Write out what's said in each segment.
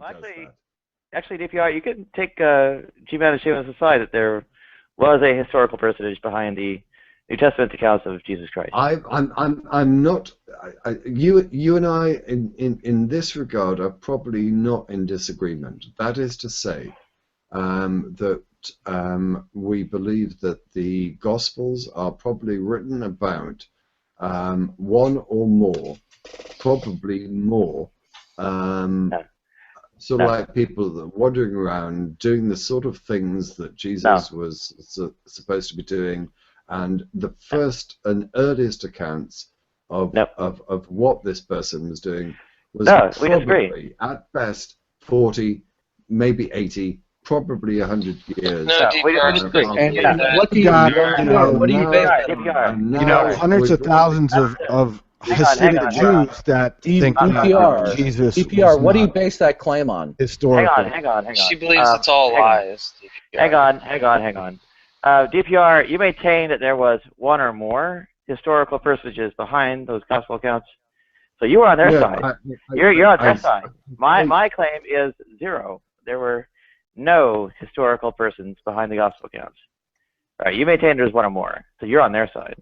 does actually, that. Actually, DPR, you can take G-Man and Shamos aside that there was a historical personage behind the New Testament accounts of Jesus Christ. I'm not. You and I in this regard are probably not in disagreement. That is to say, that we believe that the Gospels are probably written about one or more, probably more. Sort of like people that are wandering around doing the sort of things that Jesus was supposed to be doing, and the first and earliest accounts of what this person was doing was probably at best 40, maybe 80, probably 100 years. No, DPR, What do you base that on? You know, hundreds of thousands of Hasidic Jews that think that Jesus DPR, was what do you not base that claim on? historical. Hang on. She believes it's all lies. Hang on. DPR, you maintain that there was one or more historical personages behind those gospel accounts, so you were on their side. You're on their side. My claim is zero. There were no historical persons behind the gospel accounts. All right, you maintain there's one or more, so you're on their side.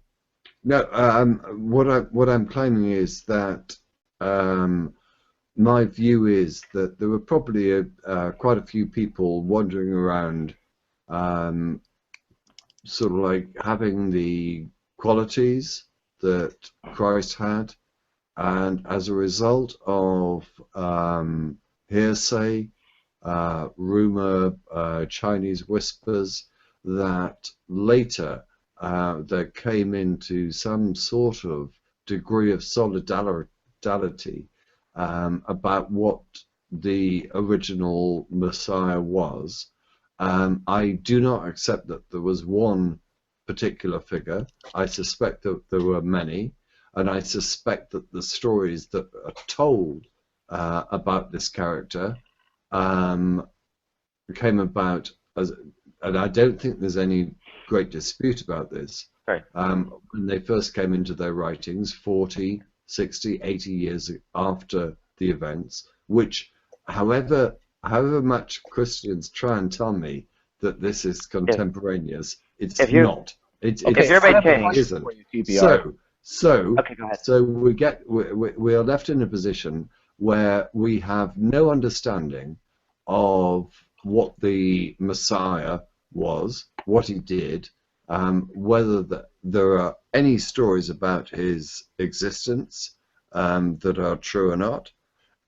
No, what I'm claiming is that my view is that there were probably quite a few people wandering around, sort of like having the qualities that Christ had, and as a result of hearsay, rumor, Chinese whispers, that later there came into some sort of degree of solidarity about what the original Messiah was. I do not accept that there was one particular figure. I suspect that there were many, and I suspect that the stories that are told about this character came about as, and I don't think there's any great dispute about this. Right. When they first came into their writings 40, 60, 80 years after the events, which however much Christians try and tell me that this is contemporaneous, it's not. It isn't. So we are left in a position where we have no understanding of what the Messiah was, what he did, whether there are any stories about his existence that are true or not,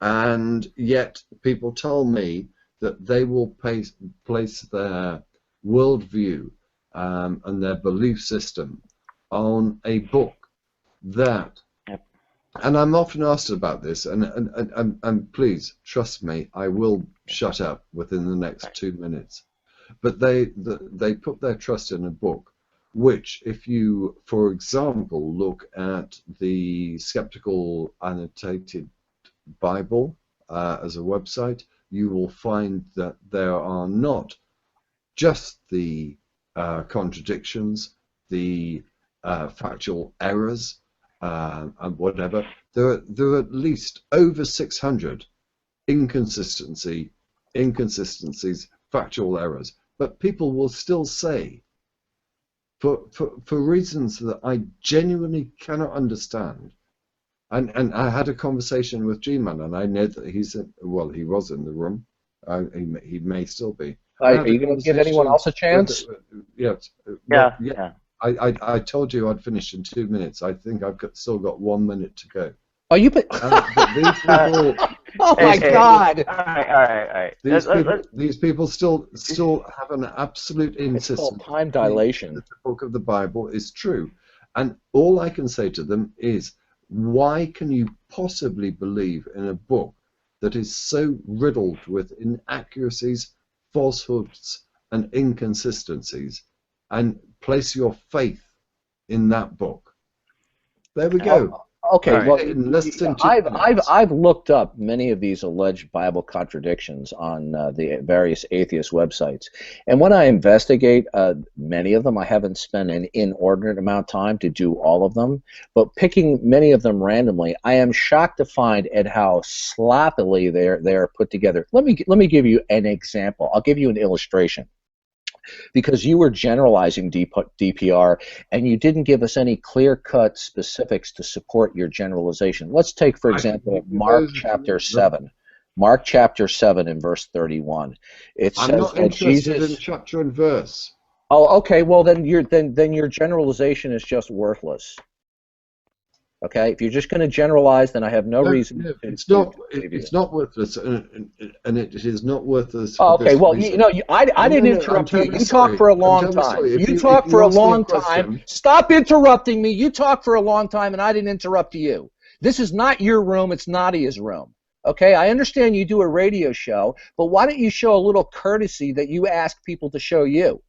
and yet people tell me that they will place their worldview and their belief system on a book that, and I'm often asked about this, and please trust me, I will shut up within the next 2 minutes. But they put their trust in a book, which, if you, for example, look at the Skeptical Annotated Bible as a website, you will find that there are not just the contradictions, the factual errors, and whatever. There are at least over 600 inconsistencies, factual errors. But people will still say, for reasons that I genuinely cannot understand. And I had a conversation with G-Man, and I know that he was in the room. He may still be. Are you going to give anyone else a chance? Yeah. I told you I'd finish in 2 minutes. I think I've still got 1 minute to go. Oh, you put. But these people, oh my God! All right. These people still have an absolute insistence. It's called time dilation. That the book of the Bible is true, and all I can say to them is, why can you possibly believe in a book that is so riddled with inaccuracies, falsehoods, and inconsistencies, and place your faith in that book? There we go. Okay, well, listen to I've looked up many of these alleged Bible contradictions on the various atheist websites, and when I investigate many of them, I haven't spent an inordinate amount of time to do all of them, but picking many of them randomly, I am shocked to find at how sloppily they're put together. Let me give you an example. I'll give you an illustration. Because you were generalizing DPR and you didn't give us any clear-cut specifics to support your generalization. Let's take, for example, Mark chapter 7. Mark chapter 7 in verse 31. It says I'm not that interested Jesus... in chapter and verse. Oh, okay. Well, then your generalization is just worthless. Okay, if you're just going to generalize, then I have no reason. No, it's not worthless, and it is not worthless. Oh, okay, well, I didn't interrupt you. You talked for a long time. You talked for a long time. Stop interrupting me. You talked for a long time, and I didn't interrupt you. This is not your room. It's Nadia's room. Okay, I understand you do a radio show, but why don't you show a little courtesy that you ask people to show you?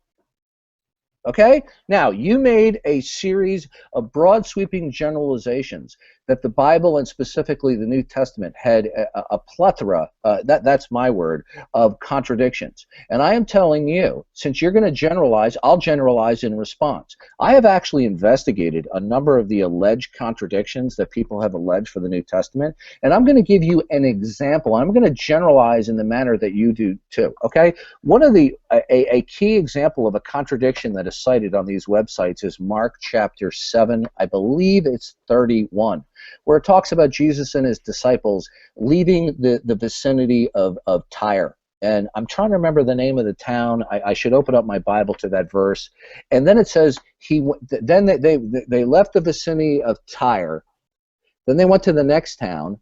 Okay? Now, you made a series of broad sweeping generalizations that the Bible and specifically the New Testament had a plethora, that's my word, of contradictions. And I am telling you, since you're going to generalize, I'll generalize in response. I have actually investigated a number of the alleged contradictions that people have alleged for the New Testament, and I'm going to give you an example. I'm going to generalize in the manner that you do too. Okay? One of a key example of a contradiction that is cited on these websites is Mark chapter 7, I believe it's 31, where it talks about Jesus and his disciples leaving the vicinity of Tyre. And I'm trying to remember the name of the town. I should open up my Bible to that verse. And then it says, then they left the vicinity of Tyre. Then they went to the next town,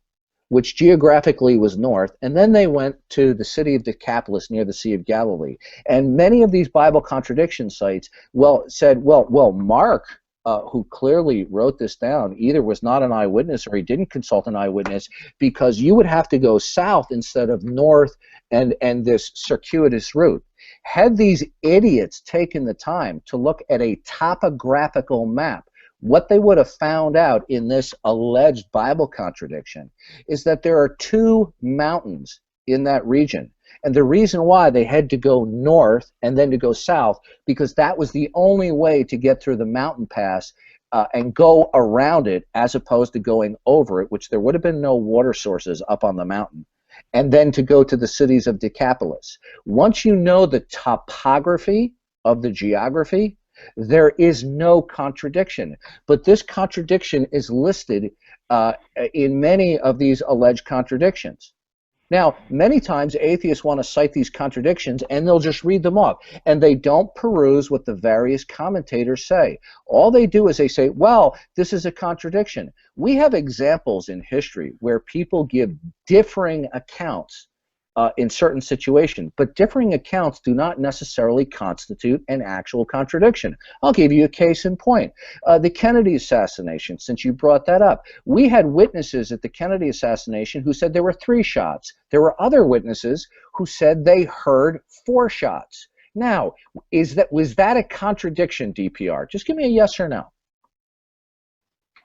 which geographically was north, and then they went to the city of Decapolis near the Sea of Galilee. And many of these Bible contradiction sites said, Mark, who clearly wrote this down, either was not an eyewitness or he didn't consult an eyewitness, because you would have to go south instead of north and this circuitous route. Had these idiots taken the time to look at a topographical map, what they would have found out in this alleged Bible contradiction is that there are two mountains in that region. And the reason why they had to go north and then to go south, because that was the only way to get through the mountain pass and go around it, as opposed to going over it, which there would have been no water sources up on the mountain, and then to go to the cities of Decapolis. Once you know the topography of the geography, there is no contradiction. But this contradiction is listed in many of these alleged contradictions. Now, many times atheists want to cite these contradictions and they'll just read them off, and they don't peruse what the various commentators say. All they do is they say, well, this is a contradiction. We have examples in history where people give differing accounts in certain situations, but differing accounts do not necessarily constitute an actual contradiction. I'll give you a case in point. The Kennedy assassination, since you brought that up. We had witnesses at the Kennedy assassination who said there were 3 shots. There were other witnesses who said they heard 4 shots. Now, was that a contradiction, DPR? Just give me a yes or no.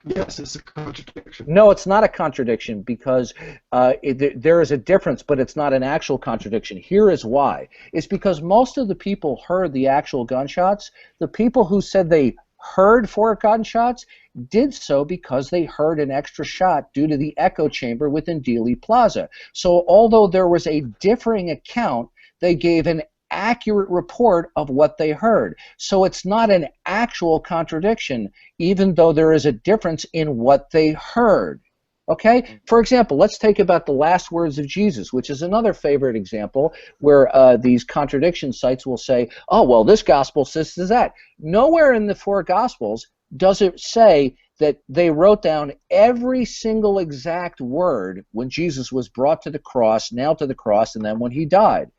Yes, it's a contradiction. No, it's not a contradiction, because there is a difference, but it's not an actual contradiction. Here is why. It's because most of the people heard the actual gunshots. The people who said they heard 4 gunshots did so because they heard an extra shot due to the echo chamber within Dealey Plaza. So although there was a differing account, they gave an accurate report of what they heard. So it's not an actual contradiction, even though there is a difference in what they heard. Okay? For example, let's take about the last words of Jesus, which is another favorite example where these contradiction sites will say, oh, well, this gospel says that. Nowhere in the 4 gospels does it say that they wrote down every single exact word when Jesus was brought to the cross, nailed to the cross, and then when he died.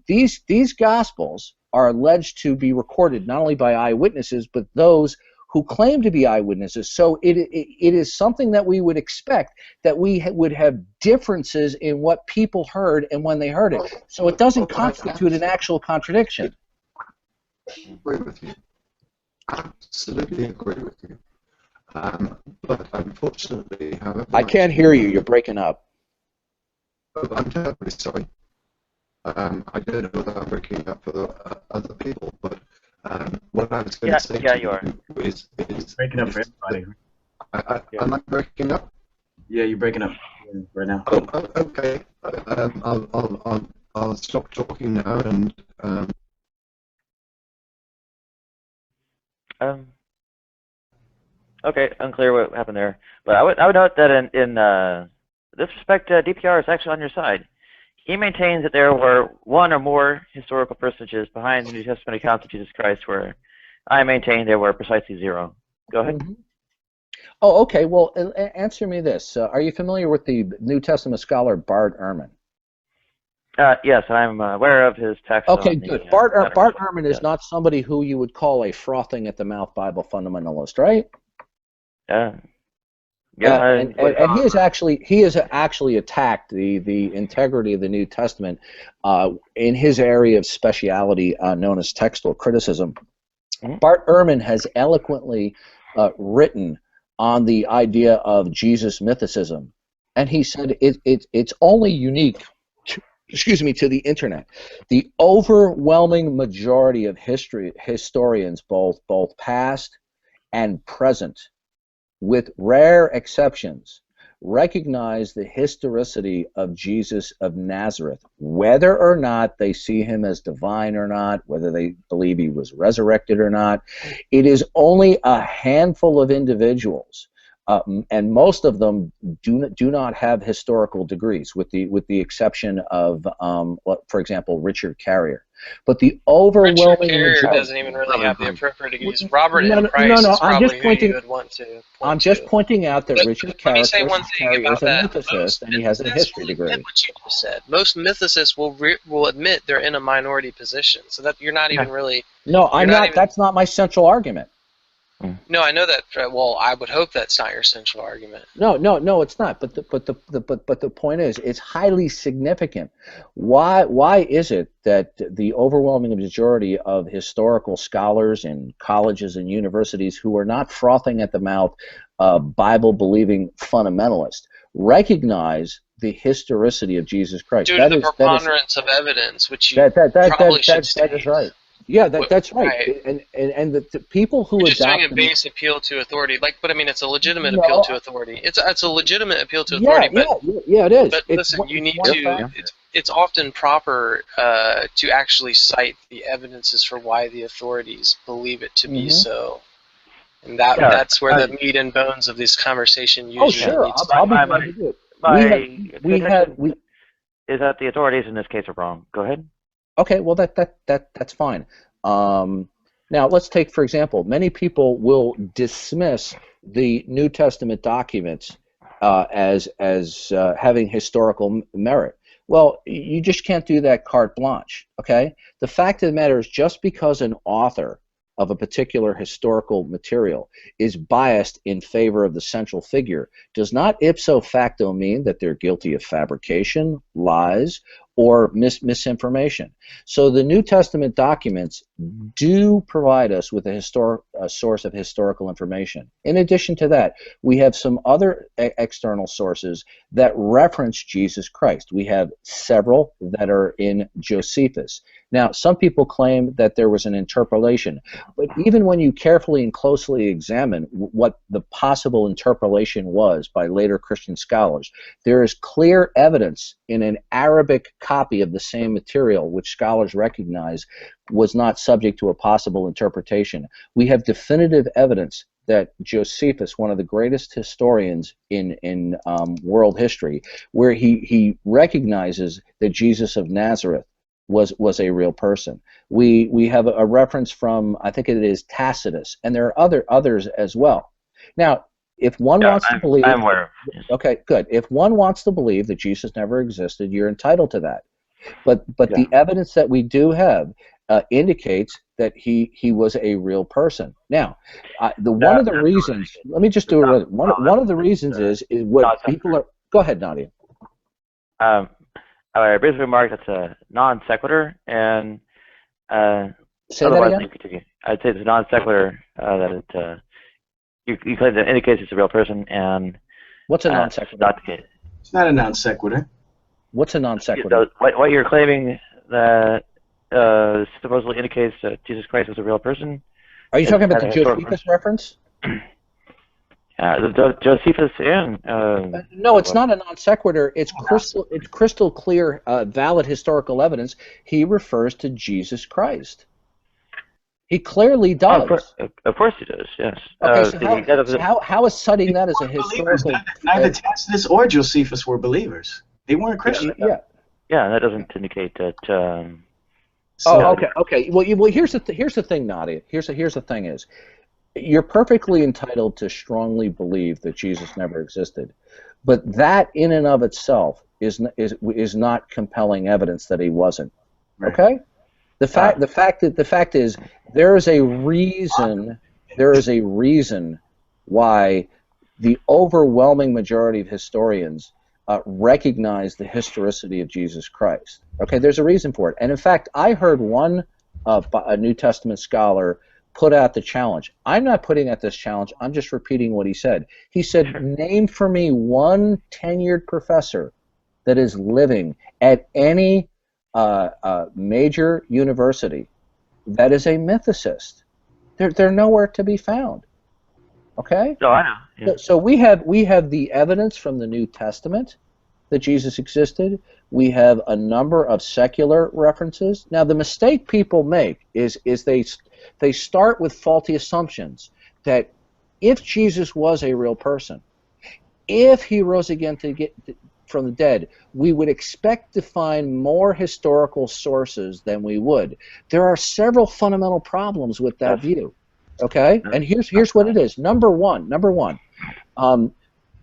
These gospels are alleged to be recorded not only by eyewitnesses, but those who claim to be eyewitnesses. So it is something that we would expect, that we would have differences in what people heard and when they heard it. So it doesn't constitute an actual contradiction. I agree with you. Absolutely agree with you. But unfortunately, however, I can't hear you. You're breaking up. Oh, I'm terribly sorry. I don't know whether I'm breaking up for the, other people, but what I was going to say to you are. you is breaking up for everybody. Am I breaking up? Yeah, you're breaking up right now. Oh, okay. I'll stop talking now and. Okay, unclear what happened there, but I would note that in this respect, DPR is actually on your side. He maintains that there were one or more historical personages behind the New Testament accounts of Jesus Christ, where I maintain there were precisely 0. Go ahead. Mm-hmm. Oh, okay. Well, answer me this. Are you familiar with the New Testament scholar Bart Ehrman? Yes, I'm aware of his text. Okay, on good. The, Bart Ehrman is not somebody who you would call a frothing at the mouth Bible fundamentalist, right? And he has actually attacked the integrity of the New Testament in his area of speciality known as textual criticism. Mm-hmm. Bart Ehrman has eloquently written on the idea of Jesus mythicism, and he said it's only unique to the internet. The overwhelming majority of historians, both past and present, with rare exceptions, recognize the historicity of Jesus of Nazareth, whether or not they see him as divine or not, whether they believe he was resurrected or not. It is only a handful of individuals, and most of them do not have historical degrees, with the exception of, for example, Richard Carrier. But the overwhelming Richard Carrier doesn't even really have the appropriate degrees. Robert M. Price is probably who you would want to point I'm just to. pointing out that Richard Carrier is a that. mythicist, and he has a history degree. What you just said. Most mythicists will admit they're in a minority position, so that you're not even really. No, I'm not. That's not my central argument. No, I know that. Well, I would hope that's not your central argument. No, it's not. But the point is, it's highly significant. Why is it that the overwhelming majority of historical scholars in colleges and universities who are not frothing at the mouth, Bible-believing fundamentalists, recognize the historicity of Jesus Christ? Due to the preponderance of evidence, which you probably should state. That is right. Yeah, that's right. And the people who just doing a base appeal to authority, but I mean, it's a legitimate appeal to authority. It's a legitimate appeal to authority. Yeah, it is. But listen, you need to. It's often proper to actually cite the evidences for why the authorities believe it to be so, and that's where the meat and bones of this conversation usually needs to be. Is that the authorities in this case are wrong? Go ahead. Okay, well that's fine. Now let's take, for example, many people will dismiss the New Testament documents as having historical merit. Well, you just can't do that carte blanche. Okay, the fact of the matter is, just because an author of a particular historical material is biased in favor of the central figure does not ipso facto mean that they're guilty of fabrication, lies, or misinformation. So the New Testament documents do provide us with a source of historical information. In addition to that, we have some other external sources that reference Jesus Christ. We have several that are in Josephus. Now, some people claim that there was an interpolation, but even when you carefully and closely examine what the possible interpolation was by later Christian scholars, there is clear evidence in an Arabic copy of the same material, which scholars recognize was not subject to a possible interpretation. We have definitive evidence that Josephus, one of the greatest historians in world history, where he recognizes that Jesus of Nazareth was a real person. We have a reference from, I think it is Tacitus, and there are others as well. Now, if one wants to believe, I'm aware. Okay, good. If one wants to believe that Jesus never existed, you're entitled to that. But the evidence that we do have indicates that he was a real person. Now, one of the reasons. Let me just do it. One of the reasons is what people are. Go ahead, Nadia. I briefly remark that's a non sequitur, and say that again. I'd say it's a non sequitur that you claim that indicates it's a real person, and what's a non sequitur? Not the case. It's not a non sequitur. What's a non sequitur? So what you're claiming that supposedly indicates that Jesus Christ was a real person. Are you talking about the Josephus reference? The Josephus and no, it's not a non sequitur. It's crystal clear, valid historical evidence. He refers to Jesus Christ. He clearly does. Of course he does. Yes. Okay, so how is citing that as a historical? Neither Tacitus or Josephus were believers. They weren't Christian. Yeah. Yeah, that doesn't indicate that. Okay. Well, here's the thing, Nadia. Here's the thing is, you're perfectly entitled to strongly believe that Jesus never existed, but that in and of itself is not compelling evidence that he wasn't. Right. Okay. The fact is there is a reason why the overwhelming majority of historians recognize the historicity of Jesus Christ. Okay, there's a reason for it. And in fact, I heard a New Testament scholar put out the challenge. I'm not putting out this challenge. I'm just repeating what he said. He said, name for me one tenured professor that is living at any major university that is a mythicist. They're nowhere to be found. Okay? Oh, I know. Yeah. So we have the evidence from the New Testament that Jesus existed. We have a number of secular references. Now, the mistake people make is they start with faulty assumptions that if Jesus was a real person, if he rose again from the dead, we would expect to find more historical sources than we would. There are several fundamental problems with that view. Okay, and here's what it is. Number one.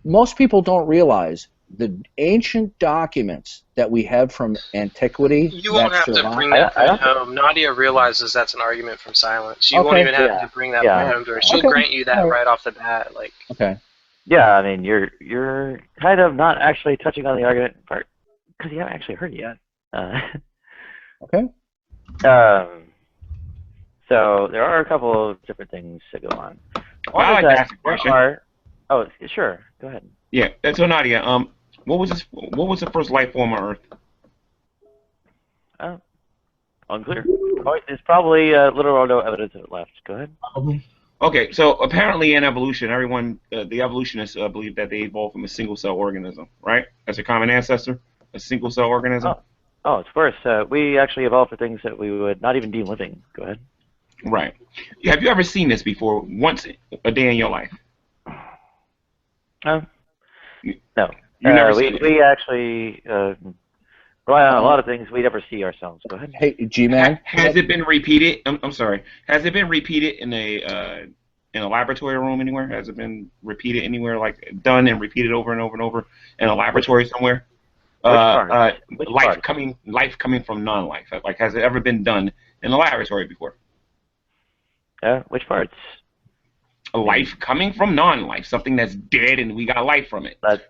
Most people don't realize the ancient documents that we have from antiquity. You won't have to bring that point home. Nadia realizes that's an argument from silence. You won't even have to bring that point home to her. She'll grant you that right off the bat. Like. Okay. Yeah, I mean, you're kind of not actually touching on the argument part because you haven't actually heard it yet. Okay. So there are a couple of different things that go on. Well, I'd like to ask a question. Oh, sure. Go ahead. Yeah. So Nadia, what was the first life form on Earth? Unclear. There's probably little or no evidence of it left. Go ahead. Okay, so apparently in evolution, everyone, the evolutionists believe that they evolved from a single-cell organism, right? As a common ancestor, a single-cell organism. Oh, of course. We actually evolved for things that we would not even deem living. Go ahead. Right. Have you ever seen this before? Once a day in your life? No. You never seen it? We actually rely on a lot of things we never see ourselves. Go ahead. Hey, G-Man. Has it been repeated? I'm sorry. Has it been repeated in a laboratory room anywhere? Has it been repeated anywhere, like done and repeated over and over and over in a laboratory somewhere? Life coming from non-life. Like, has it ever been done in a laboratory before? Which parts? A life coming from non-life, something that's dead and we got life from it. That's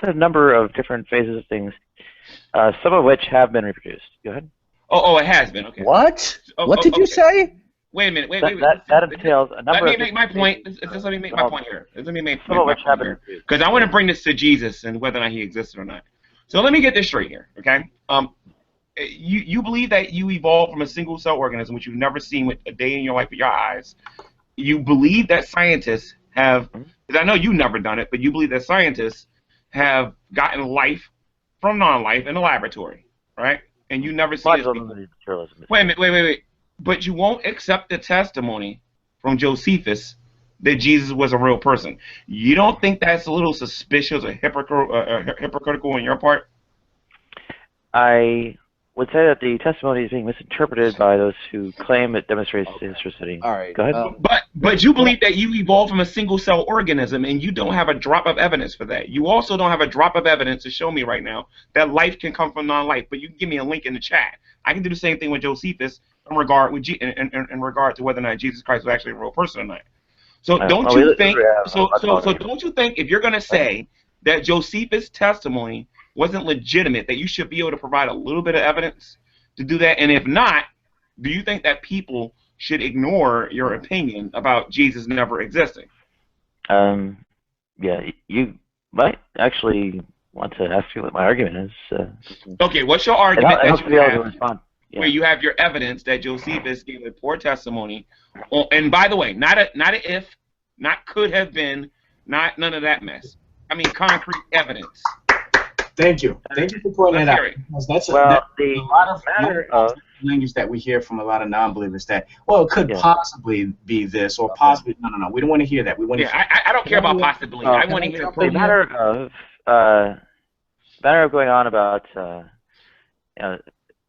a number of different phases of things, some of which have been reproduced. Go ahead. Oh, it has been. Okay. What? What did you say? Wait a minute. Wait. That entails a number. Let me make my point. Just let me make my point here. Let me make some of which have been reproduced. Because I want to bring this to Jesus and whether or not he existed or not. So let me get this straight here, okay? You believe that you evolved from a single cell organism, which you've never seen with a day in your life with your eyes. You believe that scientists have, because I know you've never done it, but you believe that scientists have gotten life from non-life in a laboratory, right? And you never see this before. Wait a minute. But you won't accept the testimony from Josephus that Jesus was a real person. You don't think that's a little suspicious or hypocritical on your part? I would say that the testimony is being misinterpreted by those who claim it demonstrates historicity. All right. Go ahead. But you believe that you evolved from a single cell organism, and you don't have a drop of evidence for that. You also don't have a drop of evidence to show me right now that life can come from non-life. But you can give me a link in the chat. I can do the same thing with Josephus in regard to whether or not Jesus Christ was actually a real person or not. So don't you think? So don't you think if you're going to say that Josephus' testimony wasn't legitimate, that you should be able to provide a little bit of evidence to do that? And if not, do you think that people should ignore your opinion about Jesus never existing. Yeah, you might actually want to ask me what my argument is. Okay, what's your argument where you have your evidence that Josephus gave a poor testimony? And by the way, not a if, not could have been, not none of that mess. I mean, concrete evidence. Thank you. Thank you for pointing that out. That's a lot of language that we hear from a lot of non-believers that, well, it could possibly be this or possibly, no. We don't want to hear that. We want to I don't care about possibility. I want to hear the matter of going on about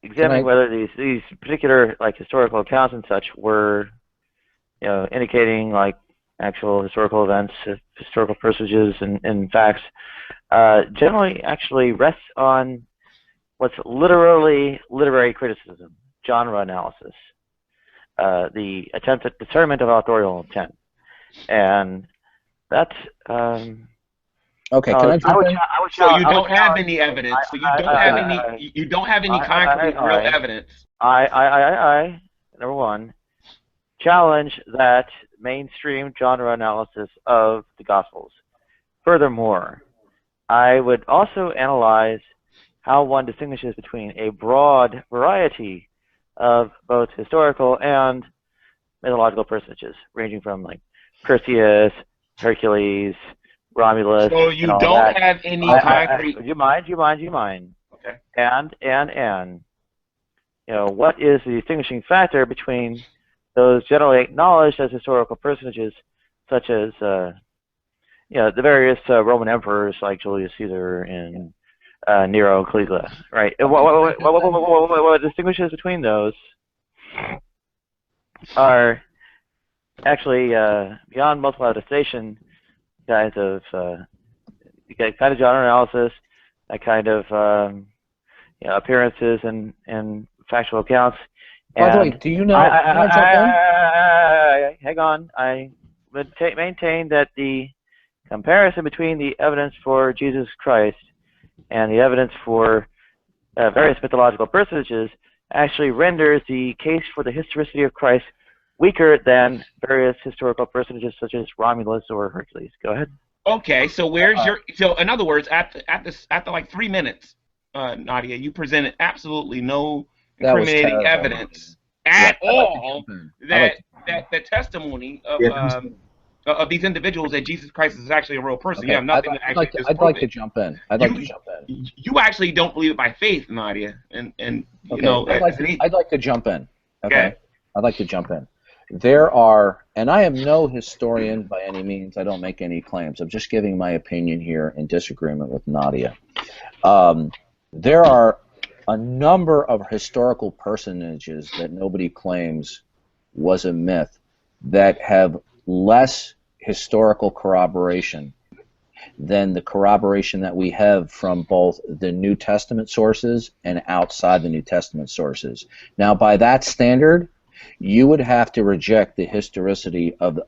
examining whether these particular historical accounts and such were indicating actual historical events, historical personages and facts, generally actually rests on what's literally literary criticism, genre analysis, the attempt at discernment of authorial intent, and that's okay. Can I jump in? So you don't have any evidence. So you don't have any concrete real evidence. I number one, challenge that mainstream genre analysis of the Gospels. Furthermore, I would also analyze how one distinguishes between a broad variety of both historical and mythological personages, ranging from Perseus, Hercules, Romulus. So you don't have any concrete. Do you mind? Okay. And what is the distinguishing factor between those generally acknowledged as historical personages, such as the various Roman emperors like Julius Caesar and Nero, Caligula, right? What distinguishes between those are actually beyond multiple attestation kinds of genre analysis, that kind of appearances and factual accounts. By the way, do you know? Hang on. I would maintain that the comparison between the evidence for Jesus Christ and the evidence for various mythological personages actually renders the case for the historicity of Christ weaker than various historical personages such as Romulus or Hercules. Go ahead. Okay, so where's so in other words, after 3 minutes, Nadia, you presented absolutely no incriminating evidence at all that the testimony of these individuals that Jesus Christ is actually a real person. Okay. You have nothing I'd like to jump in. You actually don't believe it by faith, Nadia, and I'd like to jump in. Okay. I'd like to jump in. There are, and I am no historian by any means. I don't make any claims. I'm just giving my opinion here in disagreement with Nadia. There are a number of historical personages that nobody claims was a myth that have less historical corroboration than the corroboration that we have from both the New Testament sources and outside the New Testament sources. Now, by that standard, you would have to reject the historicity of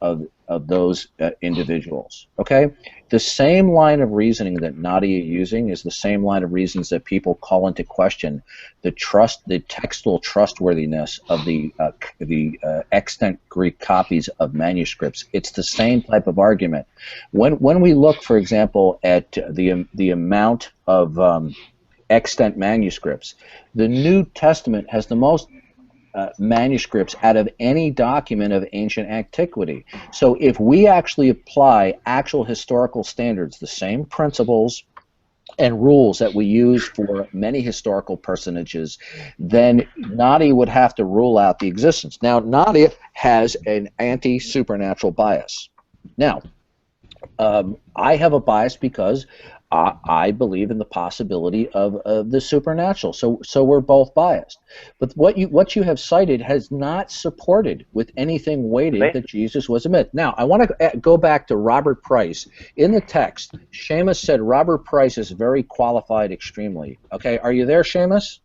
those individuals. Okay? The same line of reasoning that Nadia using is the same line of reasons that people call into question the textual trustworthiness of the extant Greek copies of manuscripts. It's the same type of argument. When we look, for example, at the amount of extant manuscripts, the New Testament has the most manuscripts out of any document of ancient antiquity. So if we actually apply actual historical standards, the same principles and rules that we use for many historical personages, then Nadia would have to rule out the existence. Now, Nadia has an anti-supernatural bias. Now, I have a bias because I believe in the possibility of the supernatural. So we're both biased. But what you have cited has not supported with anything weighted that Jesus was a myth. Now, I want to go back to Robert Price. In the text, Shamos said Robert Price is very qualified extremely. Okay, are you there, Shamos?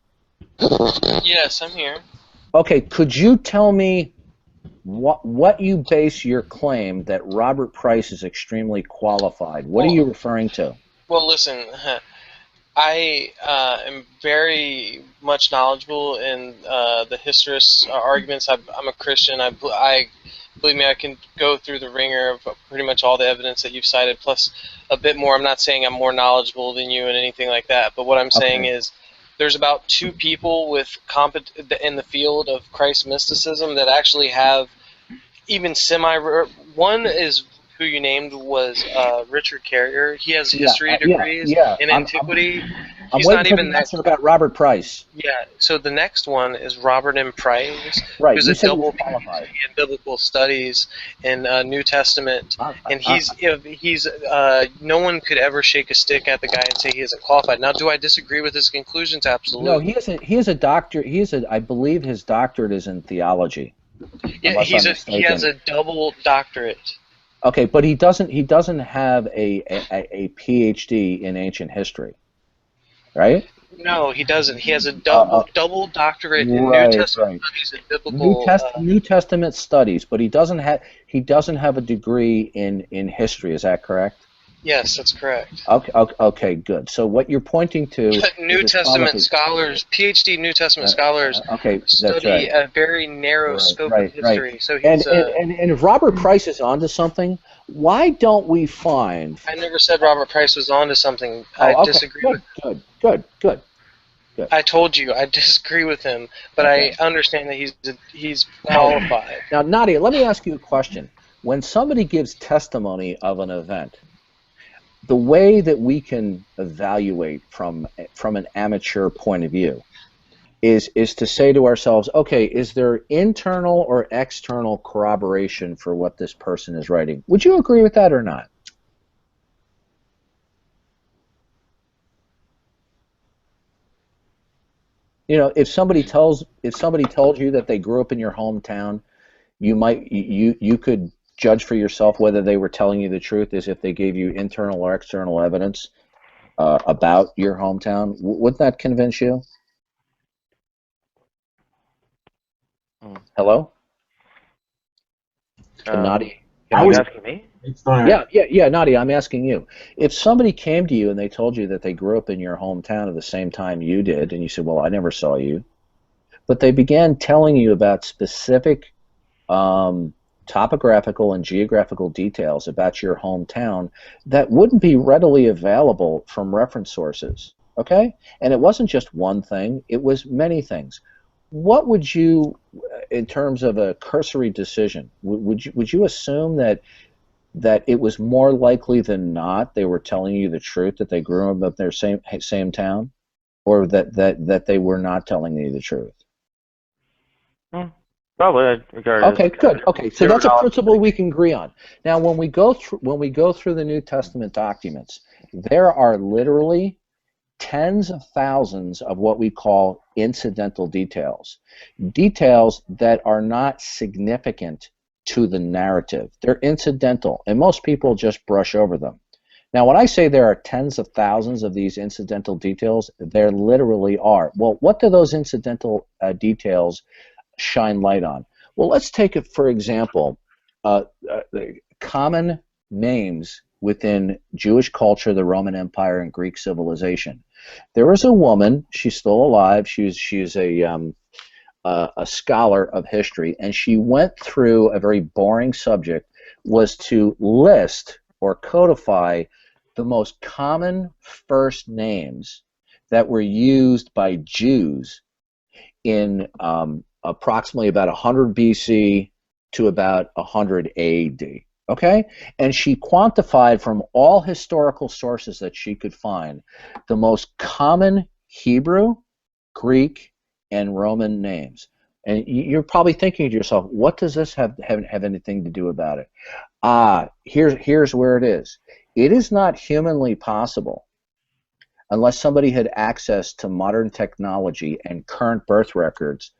Yes, I'm here. Okay, could you tell me what you base your claim that Robert Price is extremely qualified? What are you referring to? Well, listen, I am very much knowledgeable in the historist arguments. I'm a Christian. Believe me, I can go through the ringer of pretty much all the evidence that you've cited, plus a bit more. I'm not saying I'm more knowledgeable than you and anything like that, but what I'm saying is there's about 2 people in the field of Christ mysticism that actually have even one is who you named was Richard Carrier. He has history degrees in antiquity. I'm waiting for the answer about Robert Price. Yeah, so the next one is Robert M. Price, right. who's a double PhD in biblical studies and New Testament, and he's no one could ever shake a stick at the guy and say he isn't qualified. Now, do I disagree with his conclusions? Absolutely. No, he is a doctor. I believe his doctorate is in theology. Yeah, he has a double doctorate. Okay, but he doesn't have a PhD in ancient history. Right? No, he doesn't. He has a double doctorate in New Testament studies and biblical New Testament studies, but he doesn't have a degree in history. Is that correct? Yes, that's correct. Okay, good. So what you're pointing to New Testament scholars, PhD New Testament scholars, study a very narrow scope of history. So he's, and if Robert Price is onto something, why don't we find? I never said Robert Price was onto something. I disagree with. Good. I told you I disagree with him, but I understand that he's qualified. Now, Nadia, let me ask you a question. When somebody gives testimony of an event, the way that we can evaluate from an amateur point of view is to say to ourselves, okay, is there internal or external corroboration for what this person is writing? Would you agree with that or not? You know, if somebody told you that they grew up in your hometown, you could judge for yourself whether they were telling you the truth as if they gave you internal or external evidence about your hometown. Wouldn't that convince you? Hello? Nadia? Are you asking me? Yeah, Nadia, I'm asking you. If somebody came to you and they told you that they grew up in your hometown at the same time you did, and you said, well, I never saw you, but they began telling you about specific topographical and geographical details about your hometown that wouldn't be readily available from reference sources, okay? And it wasn't just one thing, it was many things. What would you, in terms of a cursory decision, would you assume that it was more likely than not they were telling you the truth, that they grew up in their same town, or that they were not telling you the truth? Probably, regardless. Okay, good. Okay, so that's a principle we can agree on. Now, when we go through the New Testament documents, there are literally tens of thousands of what we call incidental details that are not significant to the narrative. They're incidental, and most people just brush over them. Now, when I say there are tens of thousands of these incidental details, there literally are. Well, what do those incidental details shine light on? Well, let's take it, for example, common names within Jewish culture, the Roman Empire, and Greek civilization. There was a woman, she's still alive, she's a scholar of history, and she went through a very boring subject, was to list or codify the most common first names that were used by Jews in approximately about 100 BC to about 100 AD. Okay? And she quantified from all historical sources that she could find the most common Hebrew, Greek, and Roman names. And you're probably thinking to yourself, what does this have anything to do about it? Here's where it is. It is not humanly possible, unless somebody had access to modern technology and current birth records,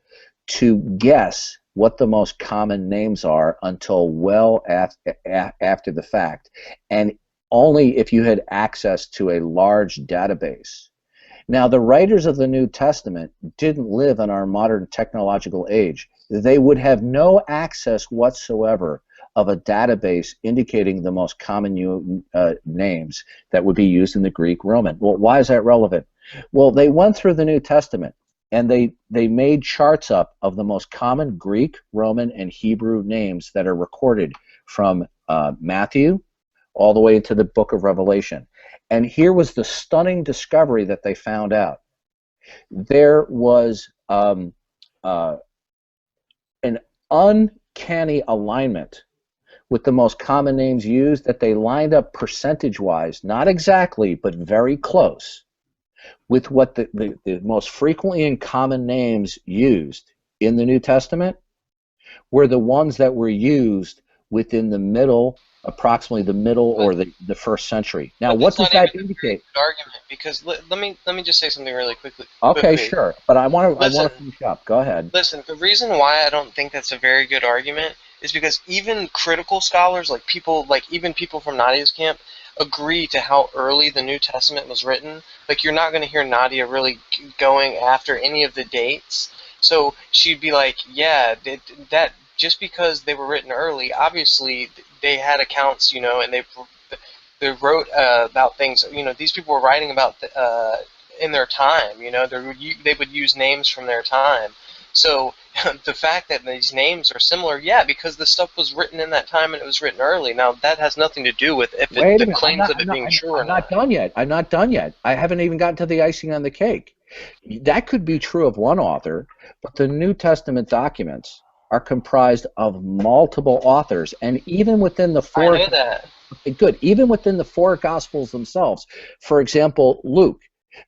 to guess what the most common names are until well after the fact, and only if you had access to a large database. Now, the writers of the New Testament didn't live in our modern technological age. They would have no access whatsoever of a database indicating the most common names that would be used in the Greek Roman. Well, why is that relevant? Well, they went through the New Testament, and they made charts up of the most common Greek, Roman, and Hebrew names that are recorded from Matthew all the way into the book of Revelation. And here was the stunning discovery that they found out. There was an uncanny alignment with the most common names used, that they lined up percentage-wise, not exactly, but very close, with what the most frequently and common names used in the New Testament were the ones that were used within the middle, approximately the middle or the first century. Now, what does that indicate? Argument, because let me just say something really quickly. Okay, sure, but I want to finish up. Go ahead. Listen, the reason why I don't think that's a very good argument is because even critical scholars, even people from Nadia's camp, agree to how early the New Testament was written. Like, you're not going to hear Nadia really going after any of the dates. So she'd be like, yeah, that just because they were written early, obviously they had accounts, and they wrote about things. These people were writing about in their time. They would use names from their time. So the fact that these names are similar, yeah, because the stuff was written in that time and it was written early. Now, that has nothing to do with the claims of it being true or not. I'm not done yet. I'm not done yet. I haven't even gotten to the icing on the cake. That could be true of one author, but the New Testament documents are comprised of multiple authors, and even within the four... I know that. Good. Even within the four Gospels themselves, for example, Luke,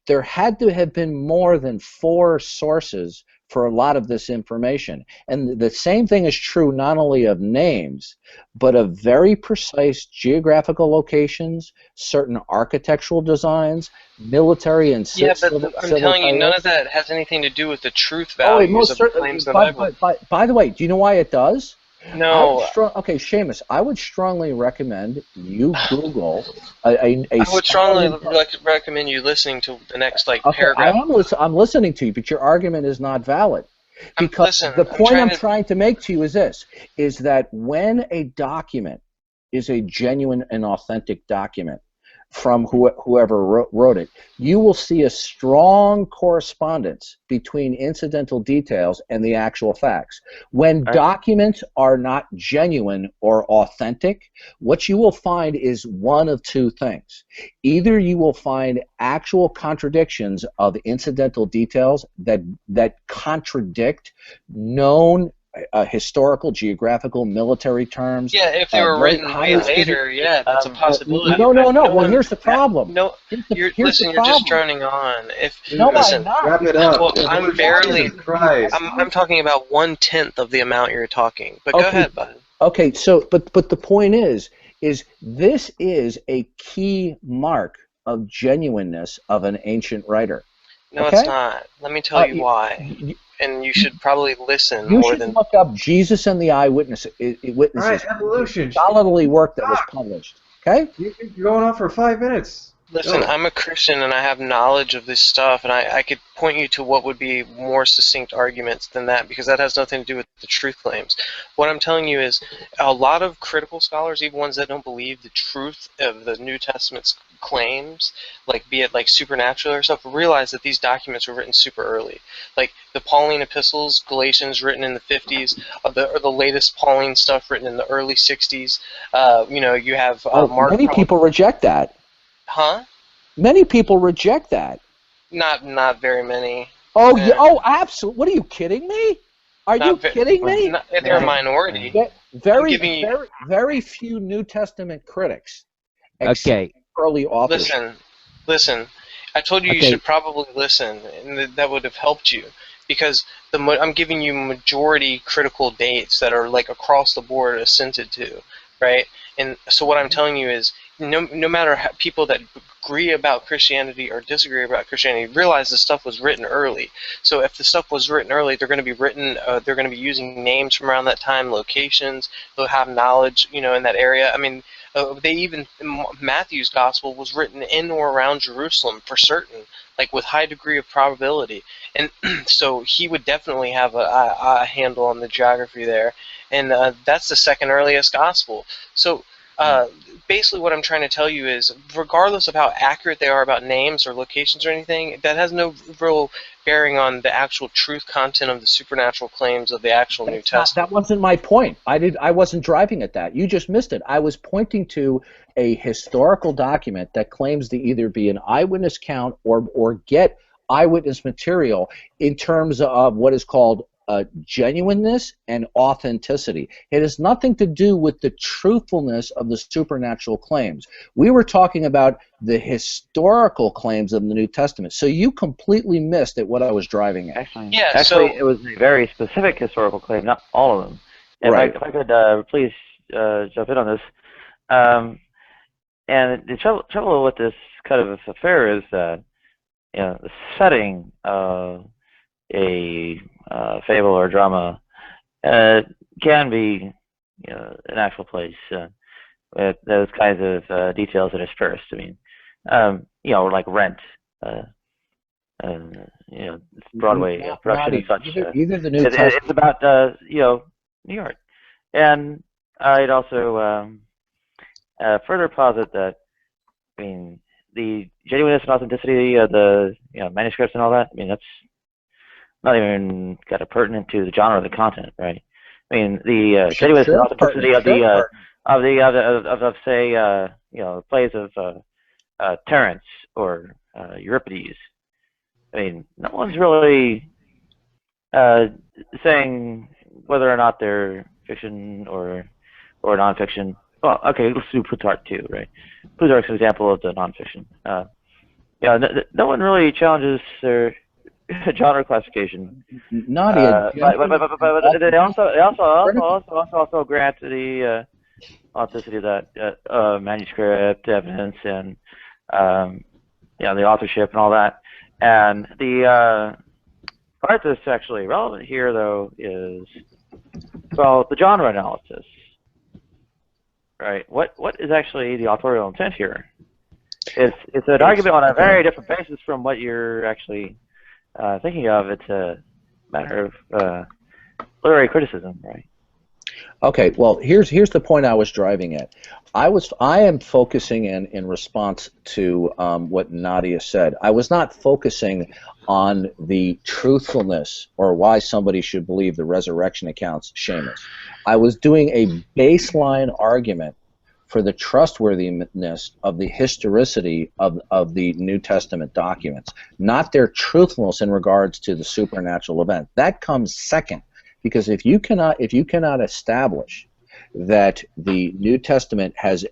there had to have been more than 4 sources for a lot of this information. And the same thing is true not only of names, but of very precise geographical locations, certain architectural designs, military and civil. Yeah, but I'm telling you, none of that has anything to do with the truth values of the claims of the Bible. By the way, do you know why it does? No. Okay, Shamos, I would strongly recommend you Google I would strongly recommend you listening to the next paragraph. I'm listening to you, but your argument is not valid. Because the point I'm trying to make to you is this, is that when a document is a genuine and authentic document from whoever wrote it, you will see a strong correspondence between incidental details and the actual facts. When documents are not genuine or authentic, what you will find is one of 2 things. Either you will find actual contradictions of incidental details that contradict known historical, geographical, military terms. Yeah, if they were written way later, yeah, that's a possibility. No. Well, here's the problem. No, you're just droning on. I'm not. Wrap it up. Well, I'm talking about 1/10 of the amount you're talking. But go ahead, bud. Okay, so but the point is this is a key mark of genuineness of an ancient writer. No, it's not. Let me tell you why. And you should probably listen more than... You should look up Jesus and the Eyewitnesses. Right, evolution. Scholarly work that was published. Okay? You're going on for 5 minutes. Listen, I'm a Christian and I have knowledge of this stuff, and I could point you to what would be more succinct arguments than that, because that has nothing to do with the truth claims. What I'm telling you is a lot of critical scholars, even ones that don't believe the truth of the New Testament's claims, be it supernatural or stuff, realize that these documents were written super early. Like the Pauline epistles, Galatians, written in the 50s, or the latest Pauline stuff written in the early 60s. You have Mark. Many people reject that. Huh? Many people reject that. Not very many. Oh, yeah. Oh, absolutely. What, are you kidding me? Are you kidding me? They're a minority. Very few New Testament critics. Okay. Early authors. Listen. I told you you should probably listen, and that would have helped you, because I'm giving you majority critical dates that are across the board assented to, right? And so what I'm telling you is, no matter how people that agree about Christianity or disagree about Christianity realize the stuff was written early. So if the stuff was written early, they're going to be they're going to be using names from around that time, locations. They'll have knowledge, in that area. I mean, Matthew's gospel was written in or around Jerusalem for certain, with high degree of probability. And so he would definitely have a handle on the geography there. And that's the second earliest gospel. So Basically what I'm trying to tell you is, regardless of how accurate they are about names or locations or anything, that has no real bearing on the actual truth content of the supernatural claims of the actual New Testament. That wasn't my point. I wasn't driving at that. You just missed it. I was pointing to a historical document that claims to either be an eyewitness count or get eyewitness material in terms of what is called genuineness and authenticity. It has nothing to do with the truthfulness of the supernatural claims. We were talking about the historical claims of the New Testament. So you completely missed at what I was driving at. Actually, it was a very specific historical claim, not all of them. If I could please jump in on this. And the trouble with this kind of affair is that the setting of a fable or drama can be an actual place with those kinds of details interspersed. I mean, like Rent, Broadway production and such. Either the New Testament. It's about New York, and I'd also further posit that the genuineness and authenticity of the manuscripts and all that. I mean, that's not even kind of pertinent to the genre of the content, right? I mean, the genuineness and authenticity of say plays of Terence or Euripides. I mean, no one's really saying whether or not they're fiction or nonfiction. Well, okay, let's do Plutarch too, right? Plutarch's an example of the nonfiction. No one really challenges their genre classification. Not but they also grant the authenticity of that manuscript evidence and the authorship and all that. And the part that's actually relevant here, though, is the genre analysis. Right. What is actually the authorial intent here? It's an argument on a very different basis from what you're actually thinking of. It's a matter of literary criticism, right? Okay. Well, here's the point I was driving at. I am focusing in response to what Nadia said. I was not focusing on the truthfulness or why somebody should believe the resurrection accounts, Shamos. I was doing a baseline argument for the trustworthiness of the historicity of the New Testament documents, not their truthfulness in regards to the supernatural event. That comes second, because if you cannot establish that the New Testament has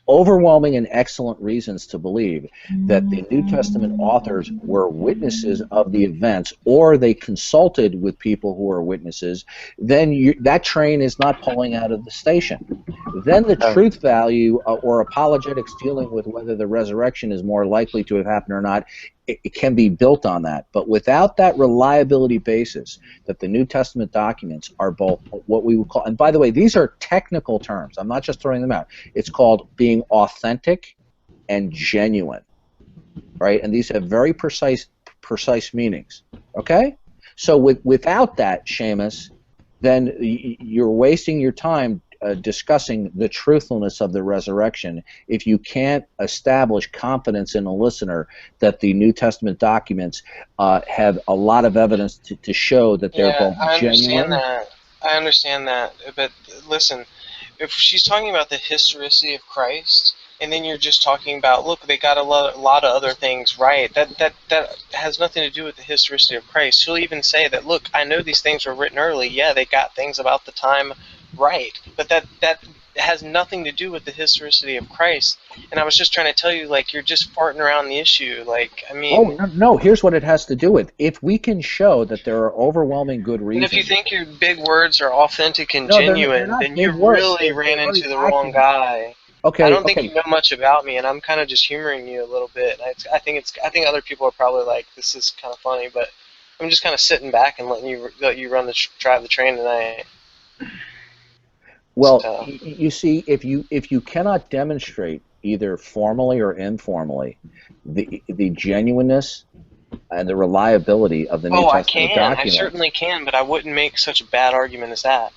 overwhelming and excellent reasons to believe that the New Testament authors were witnesses of the events, or they consulted with people who are witnesses, then that train is not pulling out of the station. Then the truth value or apologetics dealing with whether the resurrection is more likely to have happened or not, it can be built on that. But without that reliability basis, that the New Testament documents are both what we would call, and by the way, these are technical terms. I'm not just throwing them out. It's called being authentic and genuine, right? And these have very precise meanings, okay? So without that, Shamos, then you're wasting your time discussing the truthfulness of the resurrection if you can't establish confidence in a listener that the New Testament documents have a lot of evidence to show that they're both genuine. I understand that, but listen, if she's talking about the historicity of Christ, and then you're just talking about, look, they got a lot of other things right, that has nothing to do with the historicity of Christ. She'll even say that, look, I know these things were written early. Yeah, they got things about the time right, but that has nothing to do with the historicity of Christ. And I was just trying to tell you, like, you're just farting around the issue. Like, I mean... Oh, no, here's what it has to do with. If we can show that there are overwhelming good reasons... And if you think your big words are authentic and genuine, then you really ran into the wrong guy. Okay, I don't think you know much about me, and I'm kind of just humoring you a little bit. I think other people are probably like, this is kind of funny, but I'm just kind of sitting back and letting you drive the train tonight. Well, you see, if you cannot demonstrate either formally or informally the genuineness and the reliability of the New Testament documents. I certainly can, but I wouldn't make such a bad argument as that.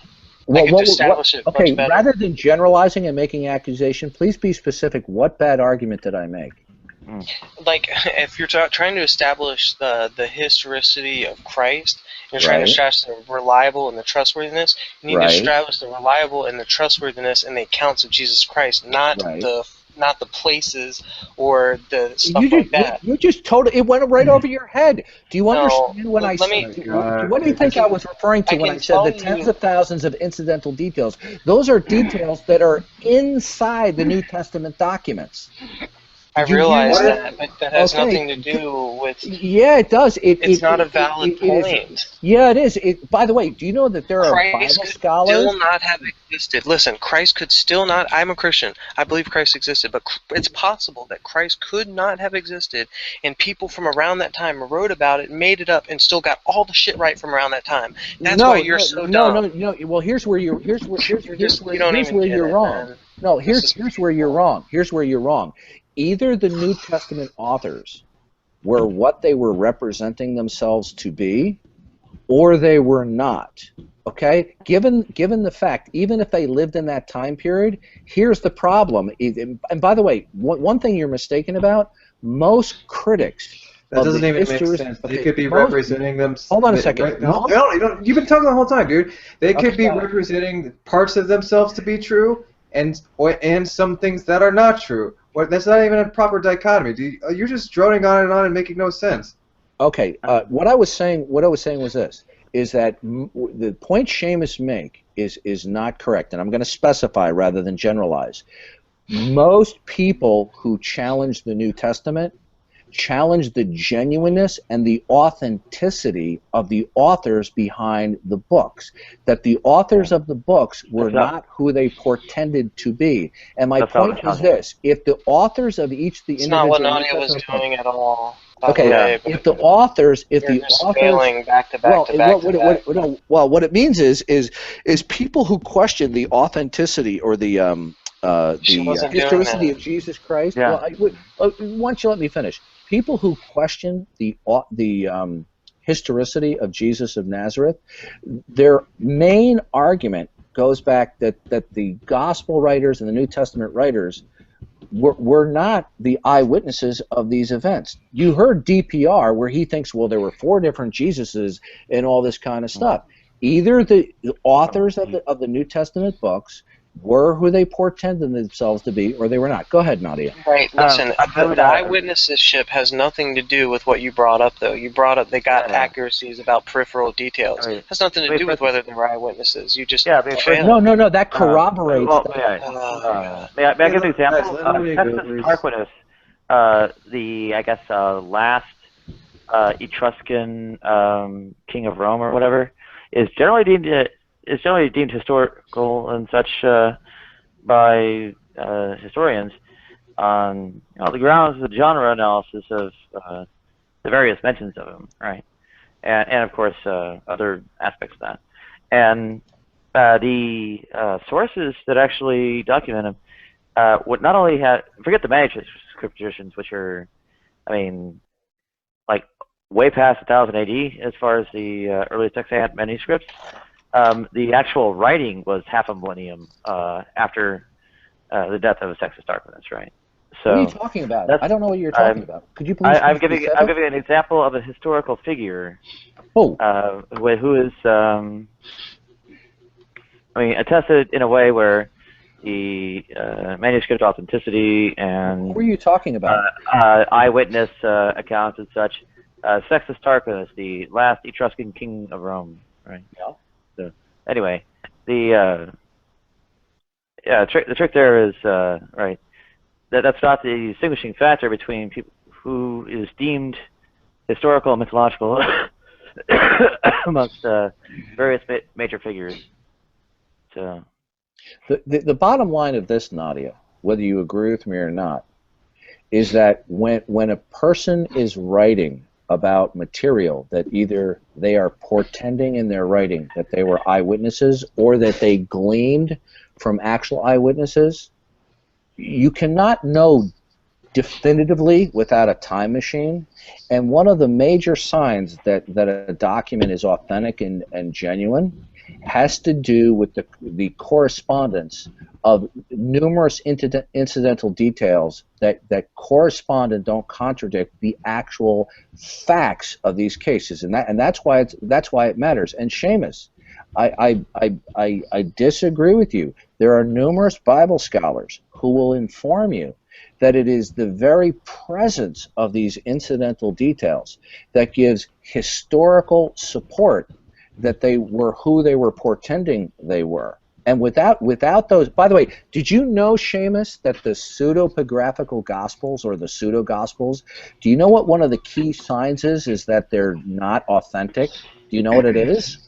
Well, I could establish it okay, much better. rather than generalizing and making accusation, please be specific. What bad argument did I make? Like, if you're trying to establish the historicity of Christ, you're trying to establish the reliable and the trustworthiness, you need to establish the reliable and the trustworthiness in the accounts of Jesus Christ, not the places or the stuff like that. You just totally, it went right over your head. Do you understand when I said, what do you think I was referring to when I said the tens of thousands of incidental details? Those are details that are inside the New Testament documents. I realize that, but that has nothing to do with... Yeah, it does. It's not a valid point. Yeah, it is. By the way, do you know that there are Bible scholars... Christ could still not have existed. Listen, Christ could still not... I'm a Christian. I believe Christ existed, but it's possible that Christ could not have existed, and people from around that time wrote about it, made it up, and still got all the shit right from around that time. That's why you're so dumb. No. Well, here's where you're wrong. No, here's where you're wrong. Here's where you're wrong. Either the New Testament authors were what they were representing themselves to be, or they were not. Okay? Given the fact, even if they lived in that time period, here's the problem. And by the way, one thing you're mistaken about, most critics... That doesn't even make sense. They could be representing them... Hold on a second. You've been talking the whole time, dude. They could be representing parts of themselves to be true, and some things that are not true. That's not even a proper dichotomy. You're just droning on and making no sense. Okay, what I was saying was this: is that the point Shamos make is not correct, and I'm going to specify rather than generalize. Most people who challenge the New Testament challenge the genuineness and the authenticity of the authors behind the books. That the authors of the books were not who they portended to be. And my point is this: if the authors of each the individual... It's not what Nadia was doing at all. Okay, if the authors, failing back to back to back. Well, what it means is people who question the authenticity or the historicity of Jesus Christ. Yeah. Well, why don't you let me finish? People who question the historicity of Jesus of Nazareth, their main argument goes back that the gospel writers and the New Testament writers were not the eyewitnesses of these events. You heard DPR where he thinks, well, there were 4 different Jesuses and all this kind of stuff. Either the authors of the New Testament books were who they portended themselves to be, or they were not. Go ahead, Nadia. Right. Listen, the eyewitnessship has nothing to do with what you brought up, though. You brought up they got accuracies about peripheral details. It has nothing to do with whether they were eyewitnesses. You just no. That corroborates. May I give an example? Texas Tarquinius, last Etruscan king of Rome or whatever, is generally deemed historical and such by historians on the grounds of the genre analysis of the various mentions of him, right? And of course other aspects of that. And the sources that actually document him would not only have, forget the manuscript traditions, which are, like way past 1000 AD as far as the early Texan manuscripts. The actual writing was half a millennium after the death of Texas Darkness, right? So what are you talking about? I don't know what you're talking about. Could you please? I'm giving an example of a historical figure. Who is attested in a way where the manuscript authenticity and who are you talking about? Eyewitness accounts and such. Sextus Tarquinius, the last Etruscan king of Rome, right? Yeah. So anyway, the trick there is right. That's not the distinguishing factor between people who is deemed historical and mythological amongst various major figures. So the bottom line of this, Nadia, whether you agree with me or not, is that when a person is writing about material that either they are portending in their writing that they were eyewitnesses or that they gleaned from actual eyewitnesses, you cannot know definitively without a time machine. And one of the major signs that a document is authentic and genuine has to do with the correspondence of numerous incidental details that correspond and don't contradict the actual facts of these cases, and that's why it matters. And Shamos, I disagree with you. There are numerous Bible scholars who will inform you that it is the very presence of these incidental details that gives historical support that they were who they were portending they were. And without those, by the way, did you know, Shamos, that the pseudo-pagraphical Gospels or the pseudo-Gospels, do you know what one of the key signs is that they're not authentic? Do you know what it is?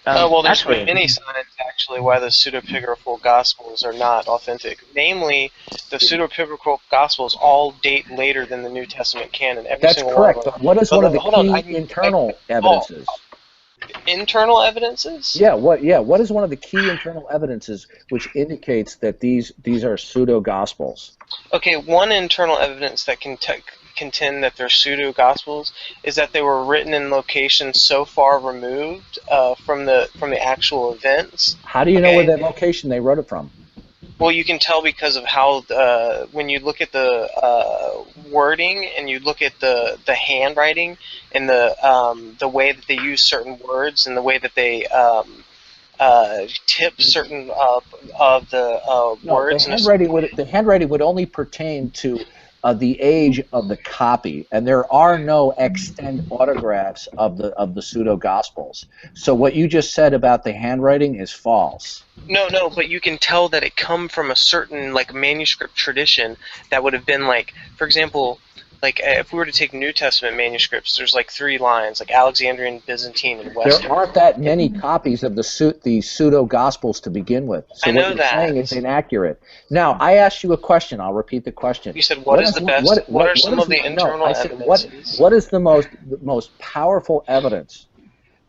Well, there's many signs, actually, why the pseudepigraphal Gospels are not authentic. Namely, the pseudepigraphal Gospels all date later than the New Testament canon. That's correct, but what is one of the key internal evidences? Internal evidences? Yeah, what is one of the key internal evidences which indicates that these are pseudo-Gospels? Okay, one internal evidence that can contend that they're pseudo-gospels is that they were written in locations so far removed from the actual events. How do you know where that location they wrote it from? Well, you can tell because of how when you look at the wording and you look at the handwriting and the way that they use certain words and the way that they tip certain of the words. The handwriting would only pertain to the age of the copy, and there are no extant autographs of the pseudo-gospels. So what you just said about the handwriting is false. No, but you can tell that it come from a certain manuscript tradition that would have been for example, if we were to take New Testament manuscripts, there's 3 lines, Alexandrian, Byzantine, and Western. There aren't that many copies of the pseudo-gospels to begin with. So I know what you're saying is inaccurate. Now, I asked you a question. I'll repeat the question. You said, what is the best? What are some of the internal evidences? What is the most powerful evidence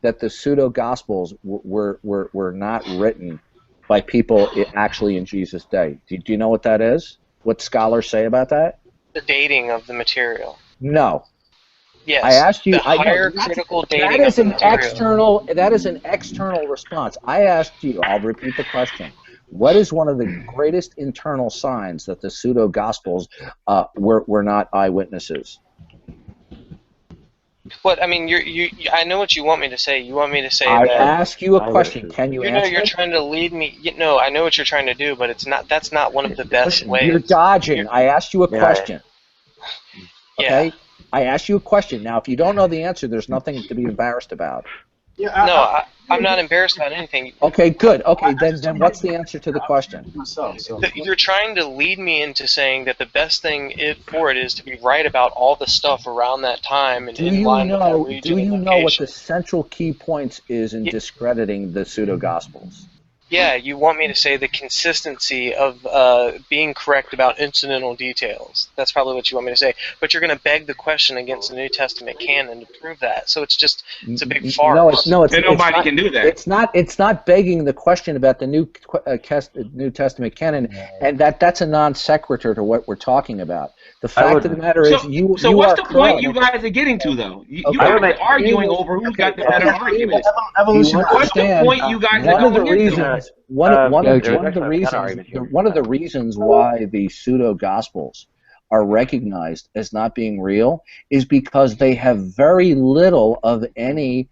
that the pseudo-gospels were not written by people actually in Jesus' day? Do you know what that is? What scholars say about that? The dating of the material. No. Yes. I asked you. The higher critical dating that is of the material. That is an external response. I asked you. I'll repeat the question. What is one of the greatest internal signs that the pseudo-gospels were not eyewitnesses? What I mean, I know what you want me to say. You want me to say I that. I ask you a question. Can you answer? You're trying to lead me. No, I know what you're trying to do, but it's not. That's not one of the best ways. You're dodging. I asked you a question. Okay. Yeah. I asked you a question. Now, if you don't know the answer, there's nothing to be embarrassed about. Yeah, I'm not embarrassed about anything. Okay, good. Okay, then what's the answer to the question? You're trying to lead me into saying that the best thing for it is to be right about all the stuff around that time and in line with that region. Do you know what the central key points is in discrediting the pseudo-gospels? Yeah, you want me to say the consistency of being correct about incidental details. That's probably what you want me to say. But you're going to beg the question against the New Testament canon to prove that. So it's a big farce. Nobody can do that. It's not begging the question about the New Testament canon, and that's a non sequitur to what we're talking about. The fact of the matter is, you. So what's the point you guys are getting to, though? You guys are arguing over who's got the better argument. What's the point you guys are going into? One of the reasons why the pseudo-gospels are recognized as not being real is because they have very little of any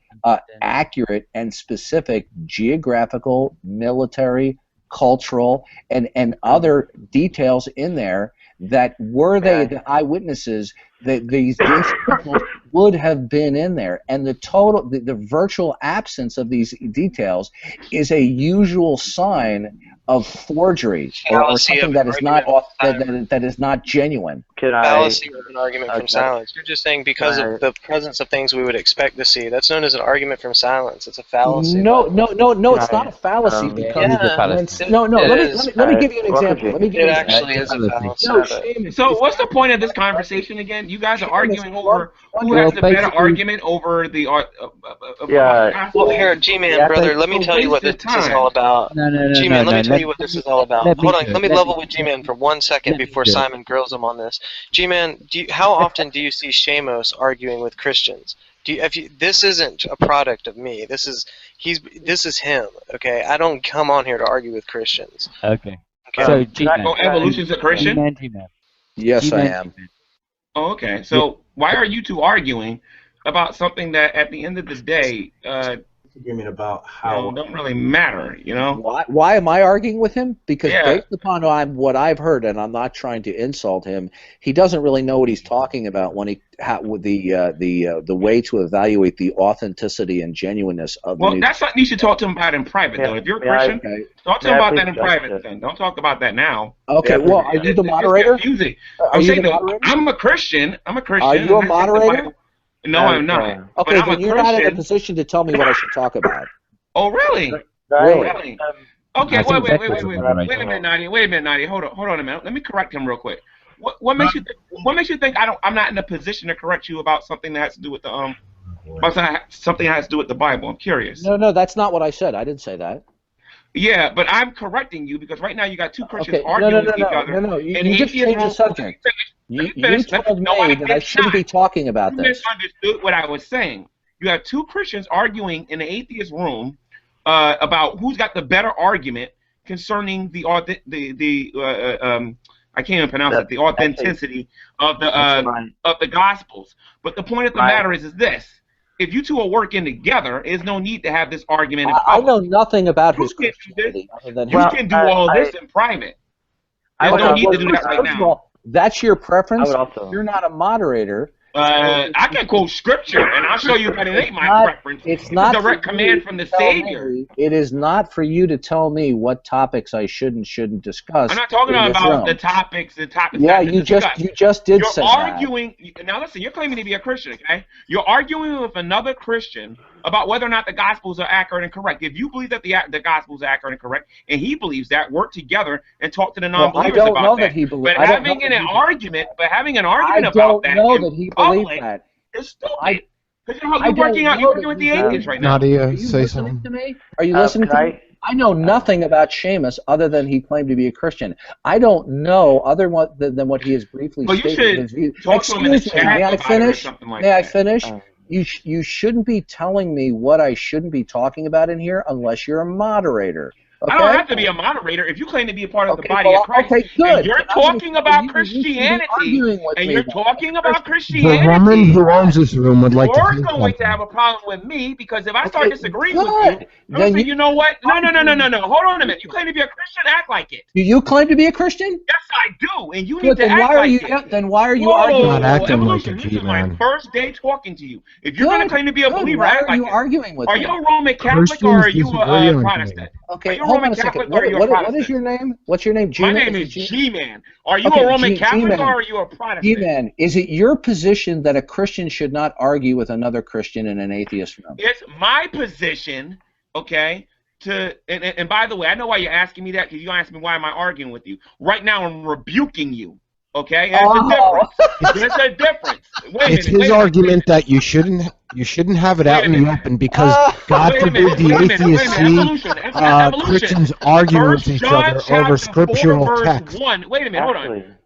accurate and specific geographical, military, cultural, and other details in there that were they the eyewitnesses, that these people would have been in there. And the virtual absence of these details is a usual sign of forgery or something that is not that is not genuine. Fallacy is an argument from silence. You're just saying because of the presence of things we would expect to see. That's known as an argument from silence. It's a fallacy. No, it's not a fallacy because let me give you an example. It actually is a fallacy. So what's the point of this conversation again? You guys are arguing over who has the better argument over the Well, here, G-Man, brother, let me tell you what this is all about. G-Man, let me tell you what this is all about. Hold on, let me level with G-Man for 1 second before Simon grills him on this. G-Man, how often do you see Shamos arguing with Christians? This isn't a product of me. This is him. Okay, I don't come on here to argue with Christians. Okay. Okay. So, evolution's a Christian? G-Man. Yes, I am. Oh, okay. So why are you two arguing about something that, at the end of the day, agreement about how don't really matter, you know? Why am I arguing with him? Because Yeah. based upon what I've heard, and I'm not trying to insult him, he doesn't really know what he's talking about when with the way to evaluate the authenticity and genuineness of the Well, that's something you should talk to him about in private, though. If you're a Christian, talk to him about that in private. Then don't talk about that now. Okay. Well, are you the moderator? It's confusing. Are you the moderator? I'm a Christian. Are you a moderator? No, I'm not. Okay, then you're not in a position to tell me what I should talk about. Oh, really? Really? Okay, wait a minute, Nadia. Hold on a minute. Let me correct him real quick. What makes you think I'm not in a position to correct you about something that has to do with the something that has to do with the Bible? I'm curious. No, that's not what I said. I didn't say that. Yeah, but I'm correcting you because right now you got two Christians arguing with each other. No. You just changed the subject. You told me that I shouldn't be talking about this. You misunderstood what I was saying. You have two Christians arguing in an atheist room about who's got the better argument concerning the I can't even pronounce it, the authenticity of the Gospels. But the point of the matter is this: if you two are working together, there's no need to have this argument in public. I know nothing about his Christianity other than you can do all this in private. There's no need to do that right now. That's your preference. You're not a moderator. I can quote scripture, and I'll show you that it ain't my preference. It's not a direct command from the Savior. It is not for you to tell me what topics I should and shouldn't discuss. I'm not talking about the topics. Yeah, you just did say that. You're arguing. Now listen, you're claiming to be a Christian, okay? You're arguing with another Christian about whether or not the Gospels are accurate and correct. If you believe that the Gospels are accurate and correct, and he believes that, work together and talk to the non-believers about that. I don't know that he believes. But having an argument about that in public is stupid. Because you're arguing with the atheists right now. Nadia, say something. To me? Are you listening to me? I know nothing about Shamos other than he claimed to be a Christian. I don't know other than what he has briefly stated. You should talk to him in the chat. May I finish? May I finish? You shouldn't be telling me what I shouldn't be talking about in here unless you're a moderator. Okay? I don't have to be a moderator if you claim to be a part of the body of Christ. Okay, good. And you're talking about Christianity. And you're talking about Christianity. The woman who owns this room would like You're going to have a problem with me because if I start disagreeing with you, then you know what? No. Hold on a minute. You claim to be a Christian, act like it. Do you claim to be a Christian? Yes, I do. And you need to act like it. Then why are you arguing? Not acting like a This is my first day talking to you. If you're going to claim to be a believer, act like it. Why are you arguing with me? Are you a Roman Catholic or are you a Protestant? Okay, hold on a second. What is your name? What's your name? My name is G-Man. Are you a Roman Catholic or are you a Protestant? G-Man, is it your position that a Christian should not argue with another Christian in an atheist room? It's my position, okay, and by the way, I know why you're asking me that because you asked me why am I arguing with you. Right now I'm rebuking you. Okay, and there's a difference. It's his argument that you shouldn't have it out in the open because God forbid the atheists see Christians arguing with each other over scriptural text. Wait a minute, hold on.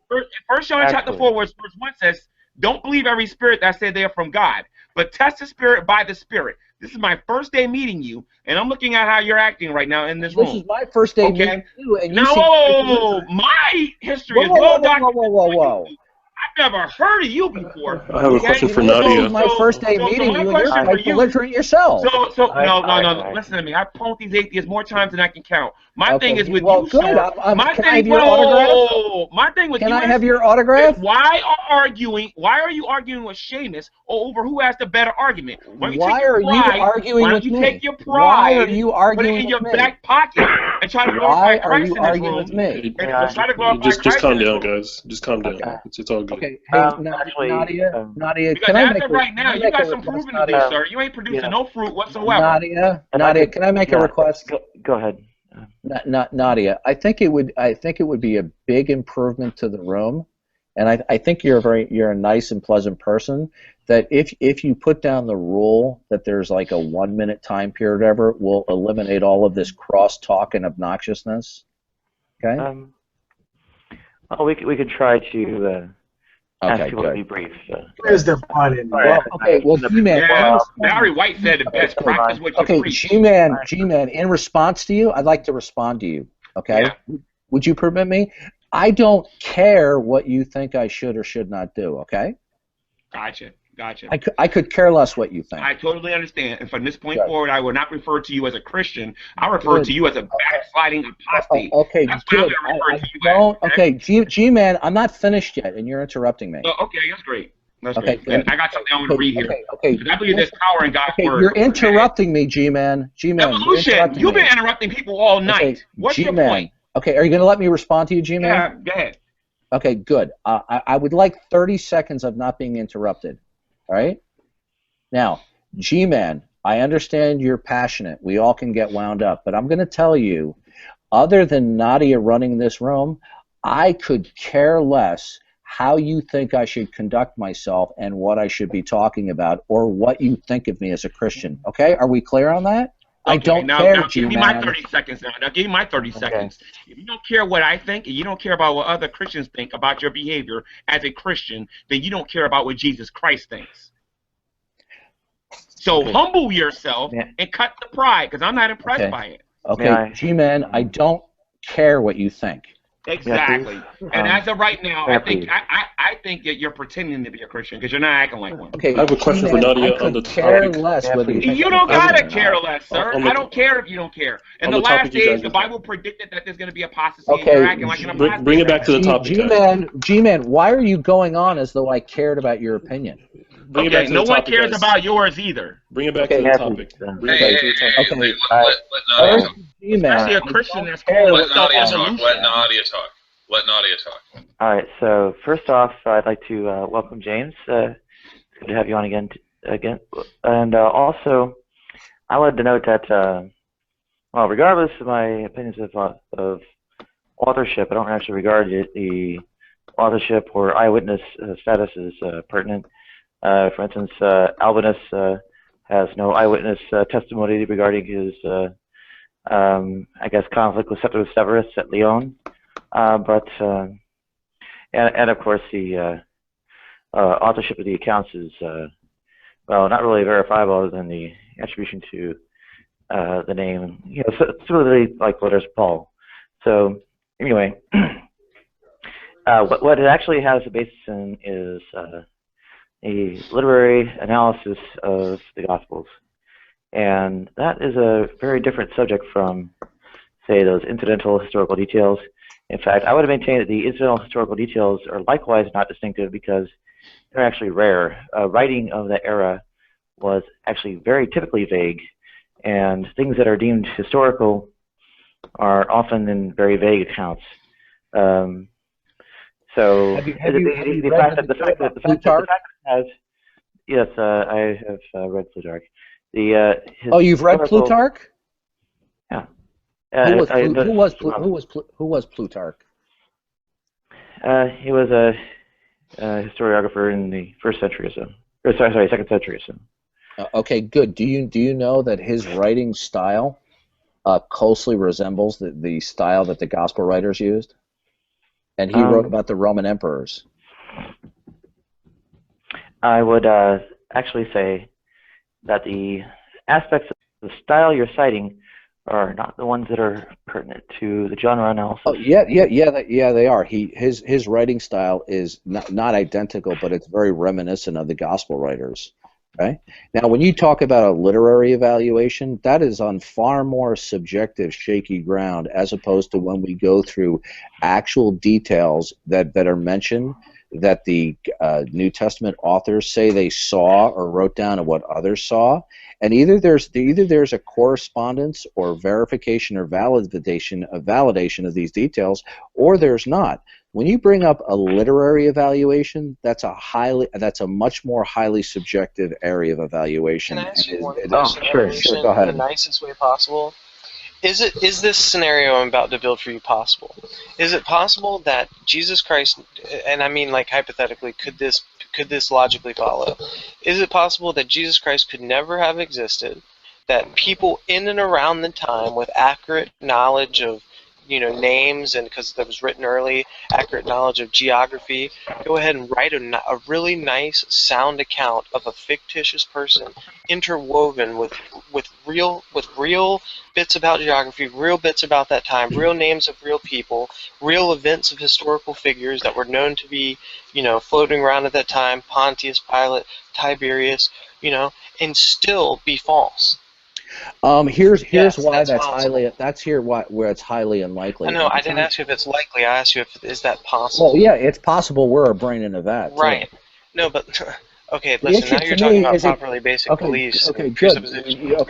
First John chapter 4, verse 1 says, "Don't believe every spirit that say they are from God, but test the spirit by the Spirit." This is my first day meeting you, and I'm looking at how you're acting right now in this room. This is my first day meeting you, and you my history is well documented. Whoa. I've never heard of you before. I have a question for Nadia. This is my first day meeting you, and you're quite belligerent yourself. No. Listen to me. I've punked these atheists more times than I can count. My thing is with you, good. sir. Can I have your autograph? My thing with you. Can I have your autograph? Why are you arguing with Shamos over who has the better argument? Why are you arguing with me? Why don't you take your pride? Why are you arguing with me? Put it in your back pocket and try to glorify Christ in this room. With me? Just calm down, guys. Just calm down. It's all good. Okay, hey, Nadia, can I make right now, you got some proving to do, sir. You ain't producing no fruit whatsoever. Nadia, can I make a request? Go ahead. Nadia, I think it would be a big improvement to the room, and I think you're a nice and pleasant person. That if you put down the rule that there's like a 1 minute time period, or whatever, will eliminate all of this cross talk and obnoxiousness. Okay. Well, we could try to ask people to be brief. Where's the fun in well, okay, well, G-Man. Yeah, Barry White said the best practice what you preach. G-Man, in response to you, I'd like to respond to you, okay? Yeah. Would you permit me? I don't care what you think I should or should not do, okay? Gotcha. I could care less what you think. I totally understand. And from this point forward, I will not refer to you as a Christian. I'll refer to you as a backsliding apostate. Okay, good. Okay, G-Man, I'm not finished yet, and you're interrupting me. Oh, okay, that's great. That's great. And I got something I want to read here. Okay. I believe there's power in God's word. You're interrupting me, G-Man. Evolution. You've been interrupting people all night. What's your point? Okay, are you going to let me respond to you, G-Man? Yeah, go ahead. Okay, good. I would like 30 seconds of not being interrupted. All right? Now, G-Man, I understand you're passionate. We all can get wound up. But I'm going to tell you, other than Nadia running this room, I could care less how you think I should conduct myself and what I should be talking about or what you think of me as a Christian. Okay? Are we clear on that? Okay, I don't care, now give me my 30 seconds now. Now give me my 30 seconds. If you don't care what I think and you don't care about what other Christians think about your behavior as a Christian, then you don't care about what Jesus Christ thinks. So humble yourself and cut the pride, because I'm not impressed by it. Okay, G-Man, I don't care what you think. Exactly. And as of right now, I think that you're pretending to be a Christian because you're not acting like one. Okay, I have a question for Nadia on the topic. You don't gotta care less, sir. I don't care if you don't care. In the last days, the Bible predicted that there's going to be apostasy. Okay, and you're acting like an apostate. Bring it back to the topic. G-Man, why are you going on as though I cared about your opinion? Okay, no one cares about yours either. Bring it back to the topic. Especially a Christian that's called let Nadia talk. Let Nadia talk. All right. So first off, I'd like to welcome James. It's good to have you on again. And also, I wanted to note that, well, regardless of my opinions of authorship, I don't actually regard the authorship or eyewitness status as pertinent. For instance, Albinus has no eyewitness testimony regarding his, I guess, conflict with Septimus Severus at Lyon. And of course, the authorship of the accounts is, well, not really verifiable other than the attribution to the name, you know, similarly like letters of Paul. So anyway, what it actually has a basis in is a literary analysis of the Gospels. And that is a very different subject from, say, those incidental historical details. In fact, I would have maintained that the incidental historical details are likewise not distinctive because they're actually rare. Writing of that era was actually very typically vague, and things that are deemed historical are often in very vague accounts. So the fact that it has, yes, I have read Plutarch. Oh, you've read Plutarch? Yeah. Who was Plutarch? He was a historiographer in the first century or so. Or sorry, second century or so. Okay, good. Do you know that his writing style closely resembles the style that the gospel writers used? And he wrote about the Roman emperors. I would actually say that the aspects of the style you're citing are not the ones that are pertinent to the genre analysis. Oh, yeah, they are. His writing style is not identical, but it's very reminiscent of the gospel writers. Right? Now, when you talk about a literary evaluation, that is on far more subjective, shaky ground, as opposed to when we go through actual details that are mentioned that the New Testament authors say they saw or wrote down of what others saw, and either there's a correspondence or verification or validation of these details, or there's not. When you bring up a literary evaluation, that's a much more highly subjective area of evaluation. Can I ask you one question? Sure, go ahead. In the nicest way possible. Is this scenario I'm about to build for you possible? Is it possible that Jesus Christ, and I mean like hypothetically, could this logically follow? Is it possible that Jesus Christ could never have existed, that people in and around the time with accurate knowledge of names, and because that was written early, accurate knowledge of geography. Go ahead and write a really nice, sound account of a fictitious person, interwoven with real bits about geography, real bits about that time, real names of real people, real events of historical figures that were known to be, floating around at that time, Pontius Pilate, Tiberius, and still be false. Here's why that's highly where it's highly unlikely. No, I didn't ask you if it's likely. I asked you is that possible. Well, yeah, it's possible. We're a brain in a vat. Right. No, but okay. Listen, now you're talking about properly basic beliefs. Okay, good.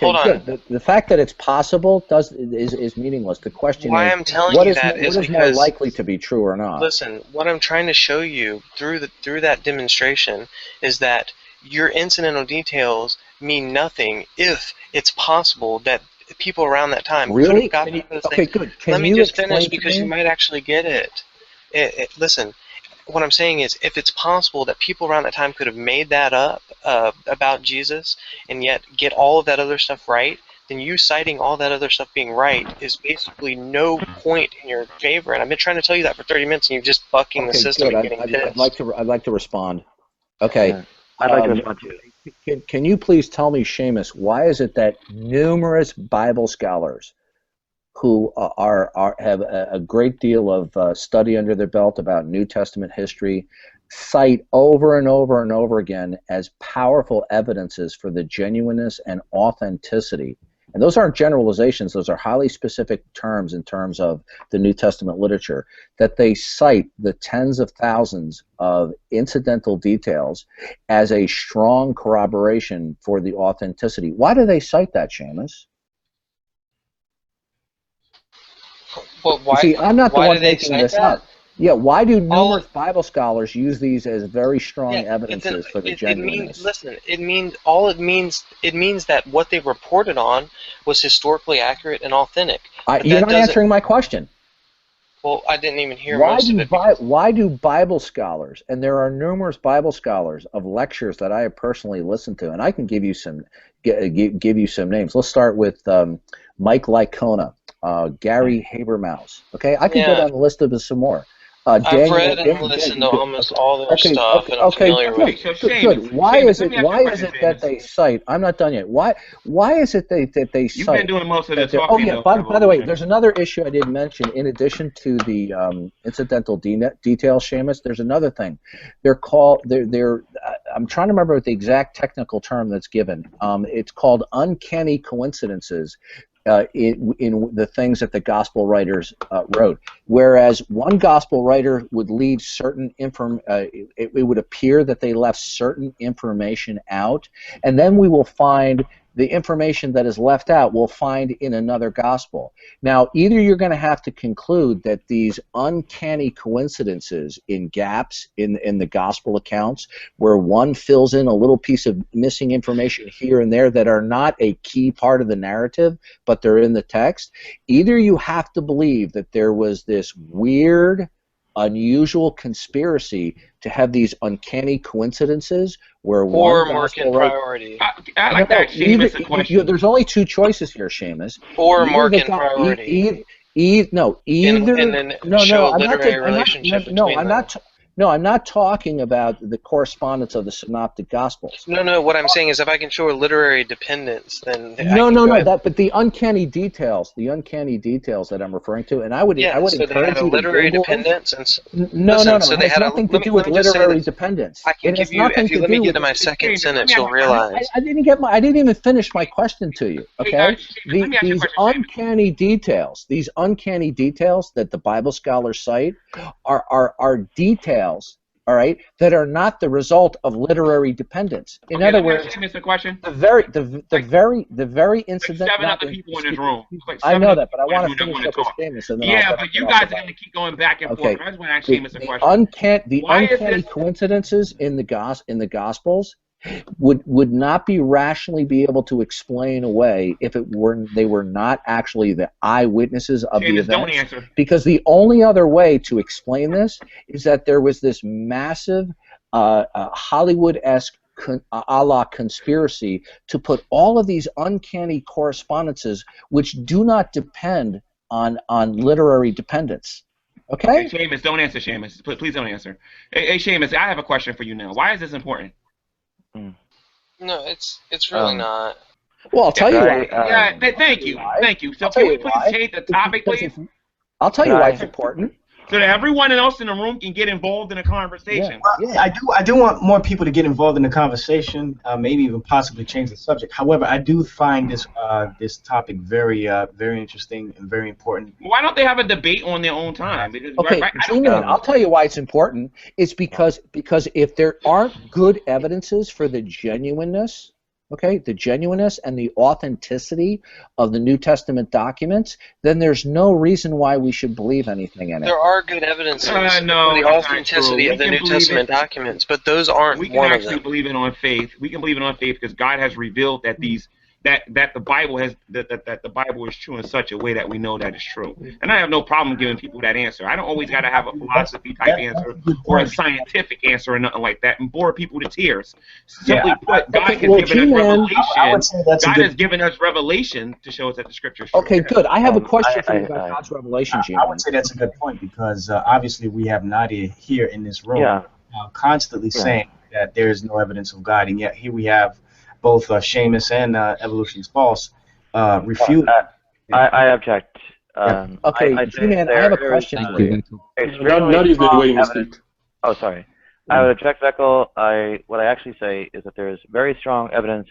Hold on. Good. The fact that it's possible is meaningless. The question why is, I'm telling what you is that is what is more likely to be true or not? Listen, what I'm trying to show you through that demonstration is that your incidental details mean nothing if it's possible that people around that time could have gotten those things. Good. Let me just finish because you might actually get it. Listen, what I'm saying is if it's possible that people around that time could have made that up about Jesus and yet get all of that other stuff right, then you citing all that other stuff being right is basically no point in your favor. And I've been trying to tell you that for 30 minutes and you're just bucking the system and getting pissed. I'd like to respond. Okay. I'd like to respond too. Can you please tell me, Shamos, why is it that numerous Bible scholars who have a great deal of study under their belt about New Testament history cite over and over and over again as powerful evidences for the genuineness and authenticity? And those aren't generalizations, those are highly specific terms in terms of the New Testament literature, that they cite the tens of thousands of incidental details as a strong corroboration for the authenticity. Why do they cite that, Shamos? Well, why, see, I'm not the one making this up. Yeah, why do numerous Bible scholars use these as very strong evidences for the genuineness? It means that what they reported on was historically accurate and authentic. You're not answering my question. Well, I didn't even hear most of it. Why do Bible scholars, and there are numerous Bible scholars of lectures that I have personally listened to, and I can give you some names. Let's start with Mike Licona, Gary Habermas. Okay, I can go down the list of some more. I've read and listened to almost all their stuff, and I'm familiar with it. Good. Why is it that they cite? I'm not done yet. Why is it that they cite? You've been doing most of the talking. Oh yeah. By the way, there's another issue I didn't mention. In addition to the incidental details, Shamos, there's another thing. They're called. I'm trying to remember what the exact technical term that's given. It's called uncanny coincidences. In the things that the gospel writers wrote, whereas one gospel writer would leave certain it would appear that they left certain information out, and then we will find the information that is left out we'll find in another gospel. Now, either you're going to have to conclude that these uncanny coincidences in gaps in the gospel accounts, where one fills in a little piece of missing information here and there that are not a key part of the narrative, but they're in the text, either you have to believe that there was this weird, unusual conspiracy to have these uncanny coincidences where or marking priority. I like that. There's only two choices here, Shamos. Or marking priority. I'm not talking about the correspondence of the synoptic gospels. No. What I'm saying is, if I can show a literary dependence, then but the uncanny details that I'm referring to, and I would encourage you to Google literary dependence. So they had nothing to do with literary dependence. I can give you. If you let me get to my second sentence, you'll realize. I didn't even finish my question to you. Okay, these uncanny details that the Bible scholars cite are details. All right, that are not the result of literary dependence. In other words, the very incident. 7 other people in this room. I know that, but I want to finish up with Shamos. But you guys are going to keep going back and forth. I just want to ask Shamos a question. The uncanny coincidences in the Gospels would not be rationally be able to explain away if they were not actually the eyewitnesses of the event. Because the only other way to explain this is that there was this massive Hollywood-esque a la conspiracy to put all of these uncanny correspondences, which do not depend literary dependence. Okay. Hey, Shamos, don't answer, Shamos. Please don't answer. Hey, Shamos, I have a question for you now. Why is this important? No, it's really not. Well, I'll tell you why. Thank you. So can we please change the topic, please? I'll tell you why it's important. So that everyone else in the room can get involved in a conversation. Yeah, I do want more people to get involved in the conversation, maybe even possibly change the subject. However, I do find this topic very interesting and very important. Why don't they have a debate on their own time? Okay, I'll tell you why it's important. It's because if there aren't good evidences for the genuineness, the genuineness and the authenticity of the New Testament documents, then there's no reason why we should believe anything in it. There are good evidences for the authenticity of the New Testament documents, but those aren't one of them. We can actually believe it on faith. We can believe it on faith because God has revealed that that the Bible has that the Bible is true in such a way that we know that it's true. And I have no problem giving people that answer. I don't always got to have a philosophy type answer or a scientific answer or nothing like that and bore people to tears. Simply put, God has given us revelation. God has given us revelation to show us that the Scriptures. Okay, good. I have a question for you about God's revelation, G-Man. I would say that's a good point because obviously we have Nadia here in this room constantly saying that there is no evidence of God, and yet here we have both Shamos and Evolution is False refute. I object. Okay, G-Man, I have a question for you. Nadia's been waiting to speak. Oh, sorry. I would object, Beckel. What I actually say is that there is very strong evidence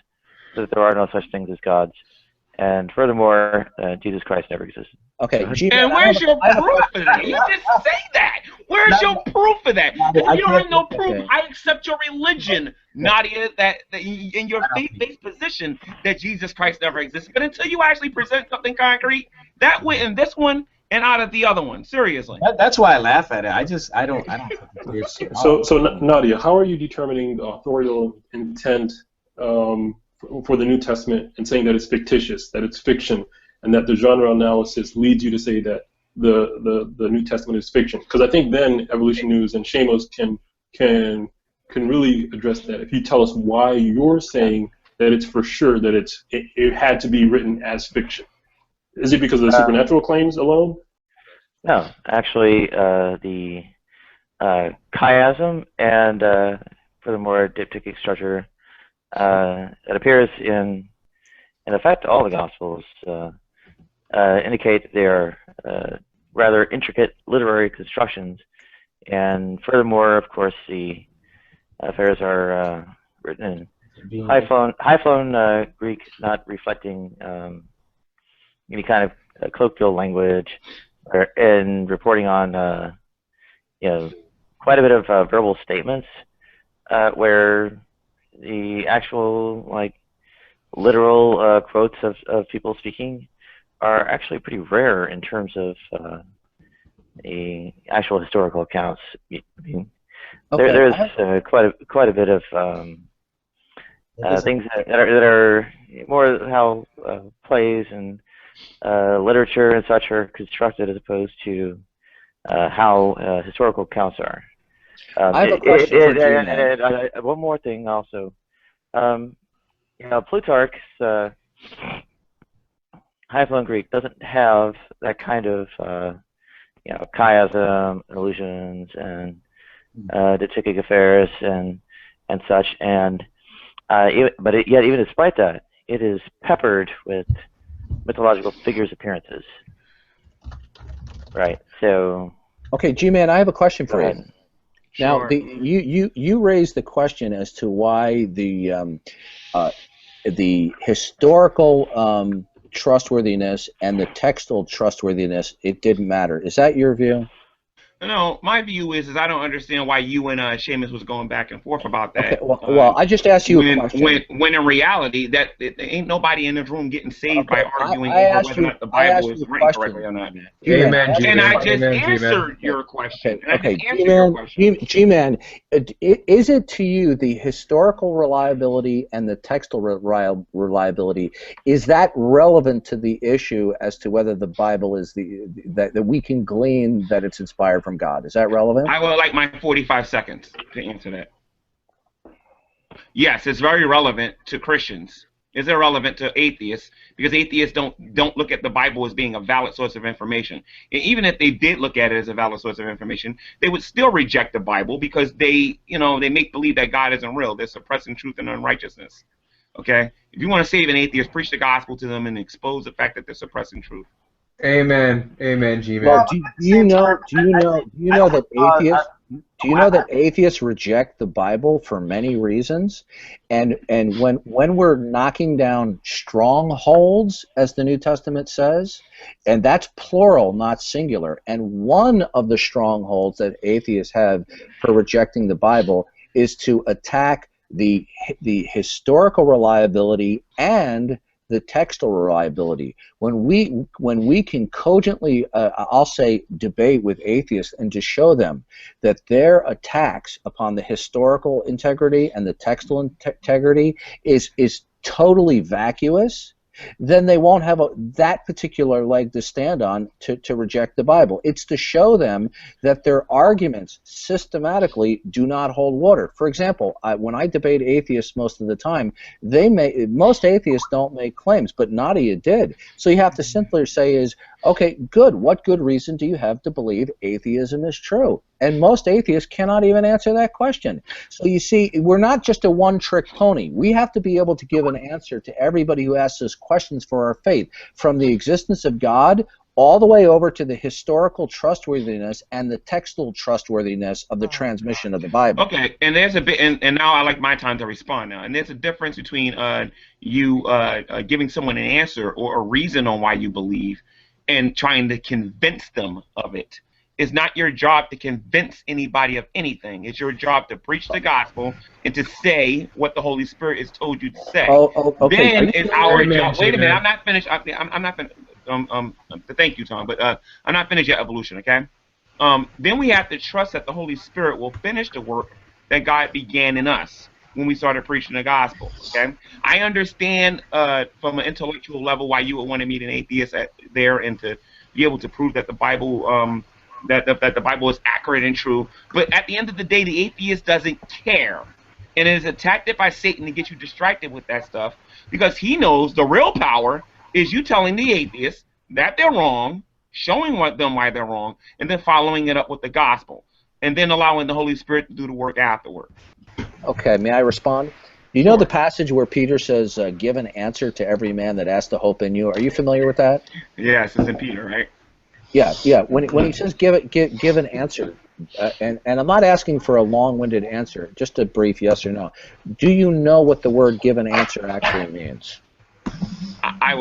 that there are no such things as gods. And furthermore, Jesus Christ never existed. Okay, and where's your proof of that? You just say that. Where's your proof of that? If you don't have no proof, I accept your religion, Nadia, that in your faith-based position that Jesus Christ never existed. But until you actually present something concrete, that went in this one and out of the other one. Seriously. That's why I laugh at it. I don't. So Nadia, how are you determining the authorial intent for the New Testament and saying that it's fictitious, that it's fiction, and that the genre analysis leads you to say that the New Testament is fiction? Because I think then Evolution News and Shamos can really address that. If you tell us why you're saying that it's for sure that it had to be written as fiction. Is it because of the supernatural claims alone? No, actually, the chiasm and furthermore diptychic structure that appears in effect all the Gospels indicate they are rather intricate literary constructions, and furthermore, of course, the affairs are written in high flown Greek, not reflecting any kind of colloquial language, and reporting on quite a bit of verbal statements where the actual literal quotes of people speaking are actually pretty rare in terms of the actual historical accounts. I mean, there's quite a bit of things that are more how plays and literature and such are constructed as opposed to how historical accounts are. I have a question for you. One more thing also. Plutarch's high-flown Greek doesn't have that kind of chiasm, illusions, and diptychic affairs and such. And yet even despite that, it is peppered with mythological figures' appearances. Right. So. Okay, G-Man, I have a question for you. Sure. Now, you raised the question as to why the historical trustworthiness and the textual trustworthiness, it didn't matter. Is that your view? No, my view is I don't understand why you and Shamos was going back and forth about that. Okay, well, I just asked you a question. When in reality, that ain't nobody in this room getting saved by arguing over whether or not the Bible is written correctly or not. Amen, and I just answered your question. Okay, G-Man, is it to you the historical reliability and the textual reliability, is that relevant to the issue as to whether the Bible is that we can glean that it's inspired from God? Is that relevant? I would like my 45 seconds to answer that. Yes, it's very relevant to Christians. is irrelevant to atheists, because atheists don't look at the Bible as being a valid source of information. And even if they did look at it as a valid source of information, they would still reject the Bible because they make believe that God isn't real. They're suppressing truth and unrighteousness. Okay? If you want to save an atheist, preach the gospel to them and expose the fact that they're suppressing truth. Amen. Amen, G-Man. Well, do you know that atheists reject the Bible for many reasons, and when we're knocking down strongholds, as the New Testament says, and that's plural, not singular, and one of the strongholds that atheists have for rejecting the Bible is to attack the historical reliability and the textual reliability. When we can cogently, I'll say, debate with atheists and to show them that their attacks upon the historical integrity and the textual integrity is totally vacuous, then they won't have that particular leg to stand on to reject the Bible. It's to show them that their arguments systematically do not hold water. For example, when I debate atheists most of the time, most atheists don't make claims, but Nadia did. So you have to simply say is, okay, good, what good reason do you have to believe atheism is true? And most atheists cannot even answer that question. So you see, we're not just a one-trick pony. We have to be able to give an answer to everybody who asks us questions for our faith, from the existence of God all the way over to the historical trustworthiness and the textual trustworthiness of the transmission of the Bible. Okay, and there's a bit, and now I like my time to respond now. And there's a difference between you giving someone an answer or a reason on why you believe and trying to convince them of it. It's not your job to convince anybody of anything. It's your job to preach the gospel and to say what the Holy Spirit has told you to say. Okay. Then it's our job. Wait a minute, I'm not finished. I'm not finished. Thank you, Tom, but I'm not finished yet, evolution, okay? Then we have to trust that the Holy Spirit will finish the work that God began in us when we started preaching the gospel, okay? I understand from an intellectual level why you would want to meet an atheist there and to be able to prove that the Bible that the Bible is accurate and true. But at the end of the day, the atheist doesn't care. And it is a tactic by Satan to get you distracted with that stuff, because he knows the real power is you telling the atheist that they're wrong, showing them why they're wrong, and then following it up with the gospel, and then allowing the Holy Spirit to do the work afterward. Okay, may I respond? You know the passage where Peter says, give an answer to every man that has the hope in you? Are you familiar with that? Yes, it's in Peter, right? Yeah. When he says give an answer, and I'm not asking for a long-winded answer, just a brief yes or no. Do you know what the word "give an answer" actually means? I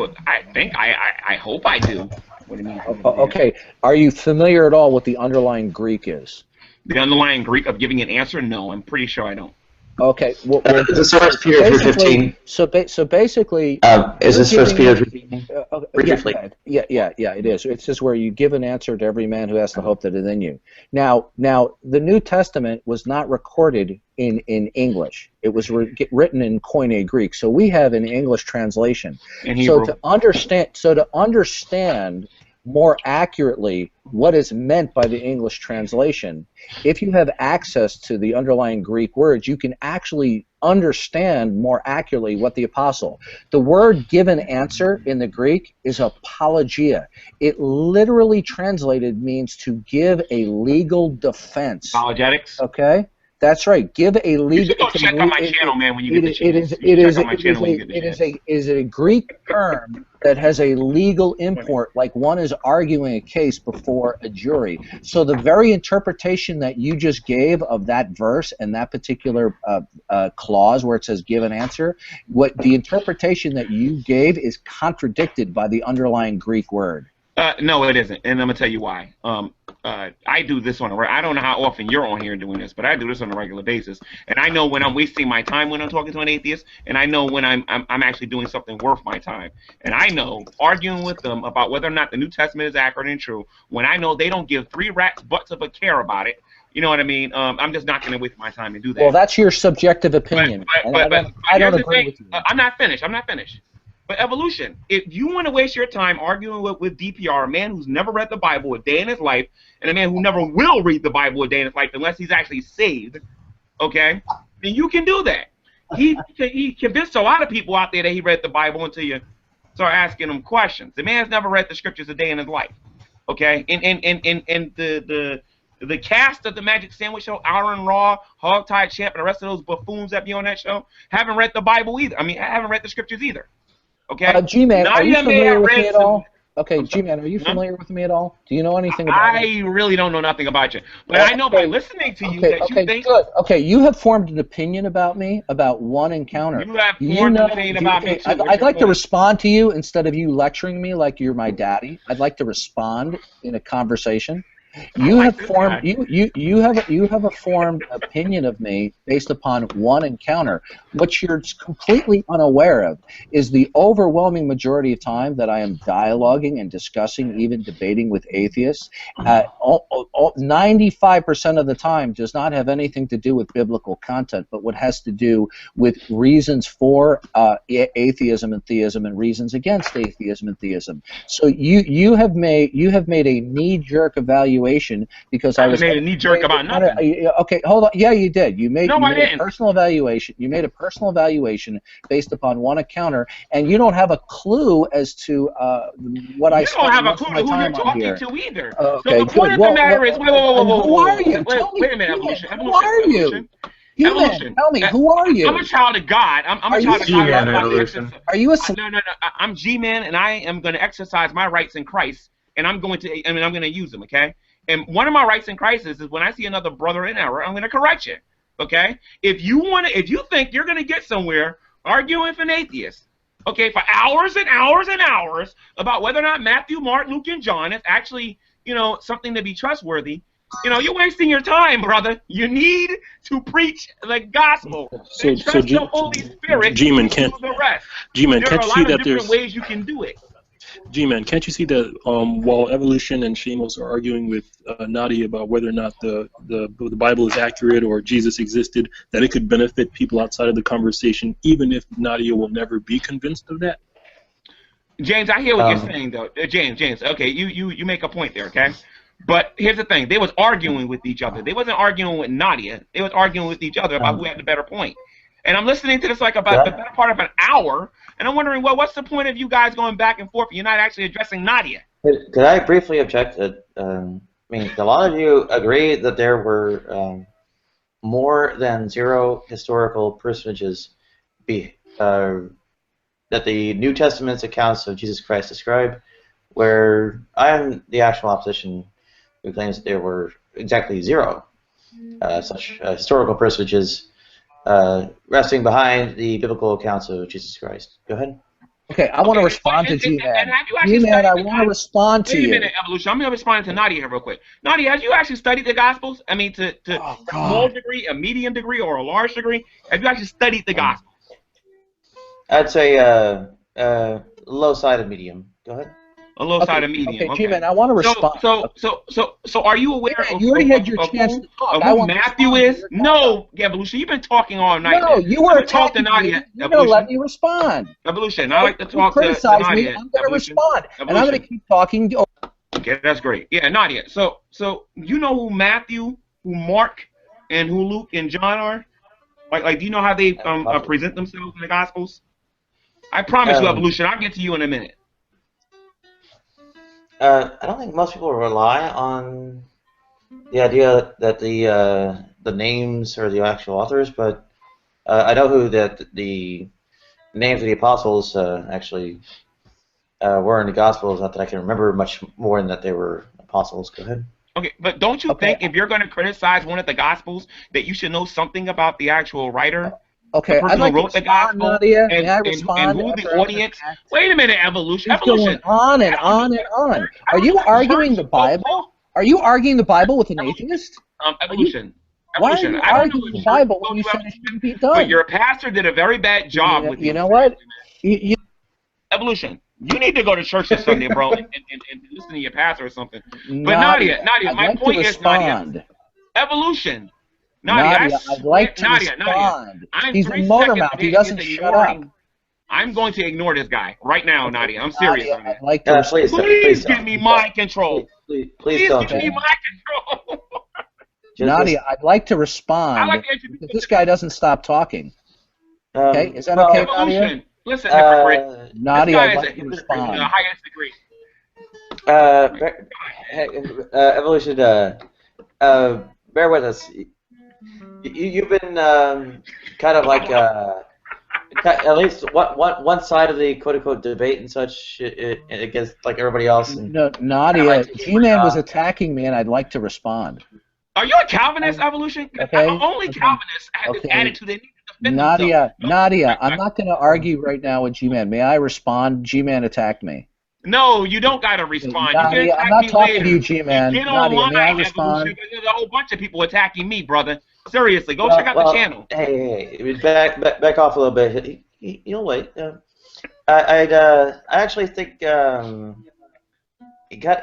hope I do. What do you mean? Okay. Are you familiar at all what the underlying Greek is? The underlying Greek of giving an answer? No, I'm pretty sure I don't. Okay. Well, is this 1 Peter 3:15? So basically, is this 1 Peter 3:15? Yeah, it is. It's just where you give an answer to every man who has the hope that is in you. Now, the New Testament was not recorded in English. It was written in Koine Greek. So we have an English translation. So to understand more accurately what is meant by the English translation, if you have access to the underlying Greek words, you can actually understand more accurately what the apostle. The word "give an answer" in the Greek is apologia. It literally translated means to give a legal defense. Apologetics? Okay? That's right. Give a legal. You should go check on my channel, man, when you get the chance. It is a Greek term that has a legal import, like one is arguing a case before a jury. So the very interpretation that you just gave of that verse and that particular clause where it says "give an answer," what the interpretation that you gave is contradicted by the underlying Greek word. No, it isn't, and I'm gonna tell you why. I do this on I don't know how often you're on here doing this, but I do this on a regular basis, and I know when I'm wasting my time when I'm talking to an atheist, and I know when I'm actually doing something worth my time, and I know arguing with them about whether or not the New Testament is accurate and true, when I know they don't give 3 rats butts of a care about it. You know what I mean? I'm just not going to waste my time and do that. Well, that's your subjective opinion. But I don't agree with you. I'm not finished. But evolution, if you want to waste your time arguing with DPR, a man who's never read the Bible a day in his life, and a man who never will read the Bible a day in his life unless he's actually saved, okay, then you can do that. he convinced a lot of people out there that he read the Bible until you start asking him questions. The man's never read the scriptures a day in his life. Okay, and the cast of the Magic Sandwich Show, Aaron Raw, Hogtie Champ, and the rest of those buffoons that be on that show haven't read the Bible either. I mean, haven't read the scriptures either. Okay, G-Man, are you familiar with me at all? Okay, G-Man, are you familiar with me at all? Do you know anything about me? I really don't know nothing about you, but I know by listening to you that you think. Good. Okay, you have formed an opinion about me, about one encounter. You have formed an opinion about me too. I'd like to respond to you instead of you lecturing me like you're my daddy. I'd like to respond in a conversation. You have formed you have a formed opinion of me based upon one encounter. What you're completely unaware of is the overwhelming majority of time that I am dialoguing and discussing, even debating with atheists. 95% of the time does not have anything to do with biblical content, but what has to do with reasons for atheism and theism and reasons against atheism and theism. So you have made a knee-jerk evaluation because I was made a knee jerk about nothing. Okay, hold on. Yeah, you did. You made a personal evaluation. You made a personal evaluation based upon one encounter, and you don't have a clue as to what I spent. You don't have a clue who you're talking to either. Okay, so the point of the matter is, who are you? Wait a minute, evolution. Who are you? Evolution. Tell me, who are you? I'm a child of God. I'm a child of God. Are you a? No. I'm G-Man, and I am going to exercise my rights in Christ, and I'm going to use them. Okay. And one of my rights in Christ is when I see another brother in error, I'm going to correct you. Okay? If you think you're going to get somewhere arguing with an atheist, okay, for hours and hours and hours about whether or not Matthew, Mark, Luke, and John is actually, something to be trustworthy, you're wasting your time, brother. You need to preach the gospel. So the Holy Spirit. G-Man, can't you see that there are a lot of different ways you can do it. G-Man, can't you see that while Evolution and Shamos are arguing with Nadia about whether or not the Bible is accurate or Jesus existed, that it could benefit people outside of the conversation, even if Nadia will never be convinced of that? James, I hear what you're saying, though. James, okay, you make a point there, okay? But here's the thing. They was arguing with each other. They wasn't arguing with Nadia. They was arguing with each other about who had the better point. And I'm listening to this like about the better part of an hour, and I'm wondering, well, what's the point of you guys going back and forth? You're not actually addressing Nadia. Could I briefly object? I mean, a lot of you agree that there were more than 0 historical personages that the New Testament's accounts of Jesus Christ describe, where I am the actual opposition who claims that there were exactly 0 such historical personages resting behind the biblical accounts of Jesus Christ. Go ahead. Okay, I want to respond to G-Man. G-Man, I want to respond to you. Wait a minute, Evolution. I'm going to respond to Nadia here real quick. Nadia, have you actually studied the Gospels? I mean, to a small degree, a medium degree, or a large degree? Have you actually studied the Gospels? I'd say low side of medium. Go ahead. A low side of medium. Okay, G-Man, I want to respond. So are you aware of you already had your chance to talk. Who Matthew is? No, Evolution, you've been talking all night. No, you were talking to Nadia. You're going to let me respond. Evolution, I like to talk to Nadia. I'm going to respond, and I'm going to keep talking. Okay, that's great. Yeah, Nadia. So you know who Matthew, who Mark, and who Luke and John are? Like, do you know how they present themselves in the Gospels? I promise you, Evolution. I'll get to you in a minute. I don't think most people rely on the idea that the names are the actual authors, but I know who the names of the apostles actually were in the Gospels. Not that I can remember much more than that they were apostles. Go ahead. Okay, but don't you think if you're going to criticize one of the Gospels that you should know something about the actual writer? Okay, the person who wrote the Gospel, Nadia. and who the audience. Wait a minute, Evolution. Going on and on and on. Are you arguing the Bible? Are you arguing the Bible with an atheist? Evolution. Why are you arguing the Bible when you said it shouldn't be done? But your pastor did a very bad job with you. You know what? Evolution. You need to go to church this Sunday, bro, and listen to your pastor or something. But Nadia, my point is, Nadia, Evolution. Nadia, I'd like to respond. He's a motor mouth. He doesn't shut up. I'm going to ignore this guy right now, Nadia. I'm serious. I'd like to please give me mind control. Please don't. Give me mind control. Nadia, I'd like to respond because this guy doesn't stop talking. Okay, is that okay, Nadia? Listen, Nadia, I'd like to respond. The highest degree. Evolution, bear with us. You've been kind of like at least one side of the quote-unquote debate and such against like everybody else. And no, Nadia, G-Man was attacking me, and I'd like to respond. Are you a Calvinist, Evolution? Okay. Only Calvinists have this attitude. They need to defend Nadia, I'm not going to argue right now with G-Man. May I respond? G-Man attacked me. No, you don't got to respond. Nadia, you can I'm not me talking later. to you, G-Man. Get Nadia, online, may I respond? Evolution, there's a whole bunch of people attacking me, brother. Seriously, go check out the channel. Hey, back off a little bit. You'll wait. I actually think he kind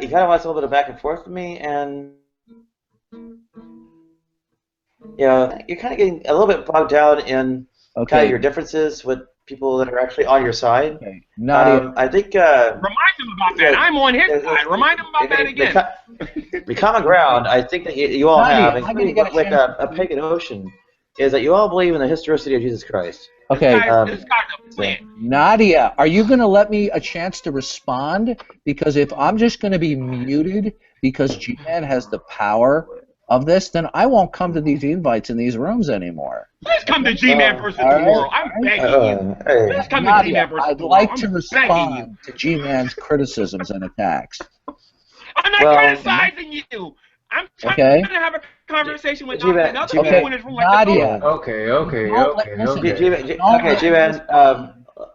of wants a little bit of back and forth with me, and you're kind of getting a little bit bogged down in kind of your differences with people that are actually on your side. Okay. Nadia, I think remind him about that. I'm on his side. Remind him about that again. The common ground I think that you all have, including with a pagan ocean, is that you all believe in the historicity of Jesus Christ. Okay. This guy's a plant. Nadia, are you going to let me a chance to respond? Because if I'm just going to be muted because G-Man has the power of this, then I won't come to these invites in these rooms anymore. Please come to G-Man versus the world. I'm begging you. Please come to G-Man versus I'd the world. like to respond to G-Man's criticisms and attacks. I'm not criticizing you. I'm trying to have a conversation with G-Man. Nadia. Okay, G-Man,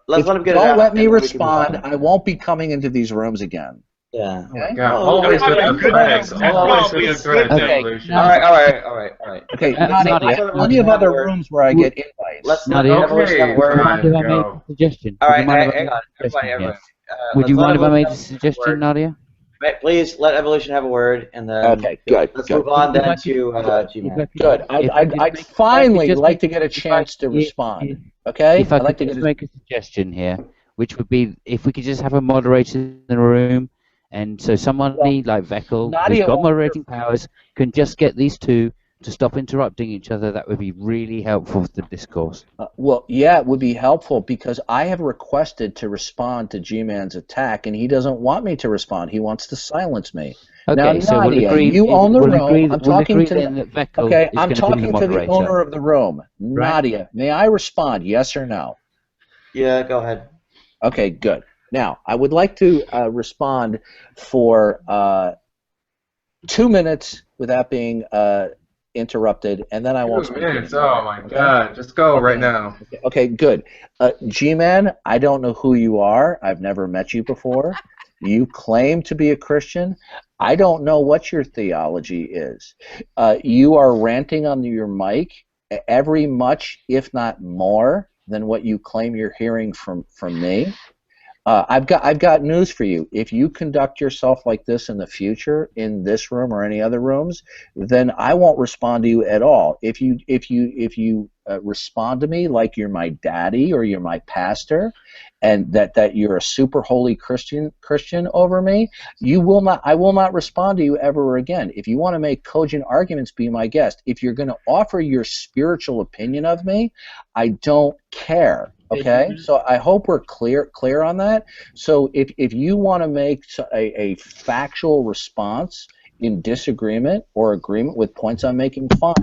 let's let him get it out. Don't let me respond. I won't be coming into these rooms again. Yeah. Okay? God, always with the threats. Always with the threats, Evolution. All right. Okay, Nadia, plenty of other rooms where I get invites. Let's Nadia, would you mind if I made a suggestion? All right, hang on. Everybody. Would you mind if I made a suggestion, Nadia? Please let Evolution have a word, and then okay, good. Let's move on then to G-Man. Good. I'd finally like to get a chance to respond. Okay. If I could just make a suggestion here, which would be if we could just have a moderator in the room, and so somebody like Veckel, who's got moderating powers, can just get these two to stop interrupting each other. That would be really helpful for the discourse. Well, yeah, it would be helpful because I have requested to respond to G-Man's attack, and he doesn't want me to respond. He wants to silence me. Okay, now, so Nadia, we'll agree, you own the room. I'm talking to I'm talking to the owner of the room. Right? Nadia, may I respond? Yes or no? Yeah, go ahead. Okay, good. Now, I would like to respond for 2 minutes without being interrupted, and then I won't. 2 minutes. Oh my God! Just go right now. Okay, good. G-Man, I don't know who you are. I've never met you before. You claim to be a Christian. I don't know what your theology is. You are ranting on your mic every much, if not more, than what you claim you're hearing from me. I've got news for you. If you conduct yourself like this in the future, in this room or any other rooms, then I won't respond to you at all. If you respond to me like you're my daddy or you're my pastor, and that you're a super holy Christian over me, I will not respond to you ever again. If you want to make cogent arguments, be my guest. If you're going to offer your spiritual opinion of me, I don't care. Okay, so I hope we're clear on that. So if you want to make a factual response in disagreement or agreement with points I'm making, fine.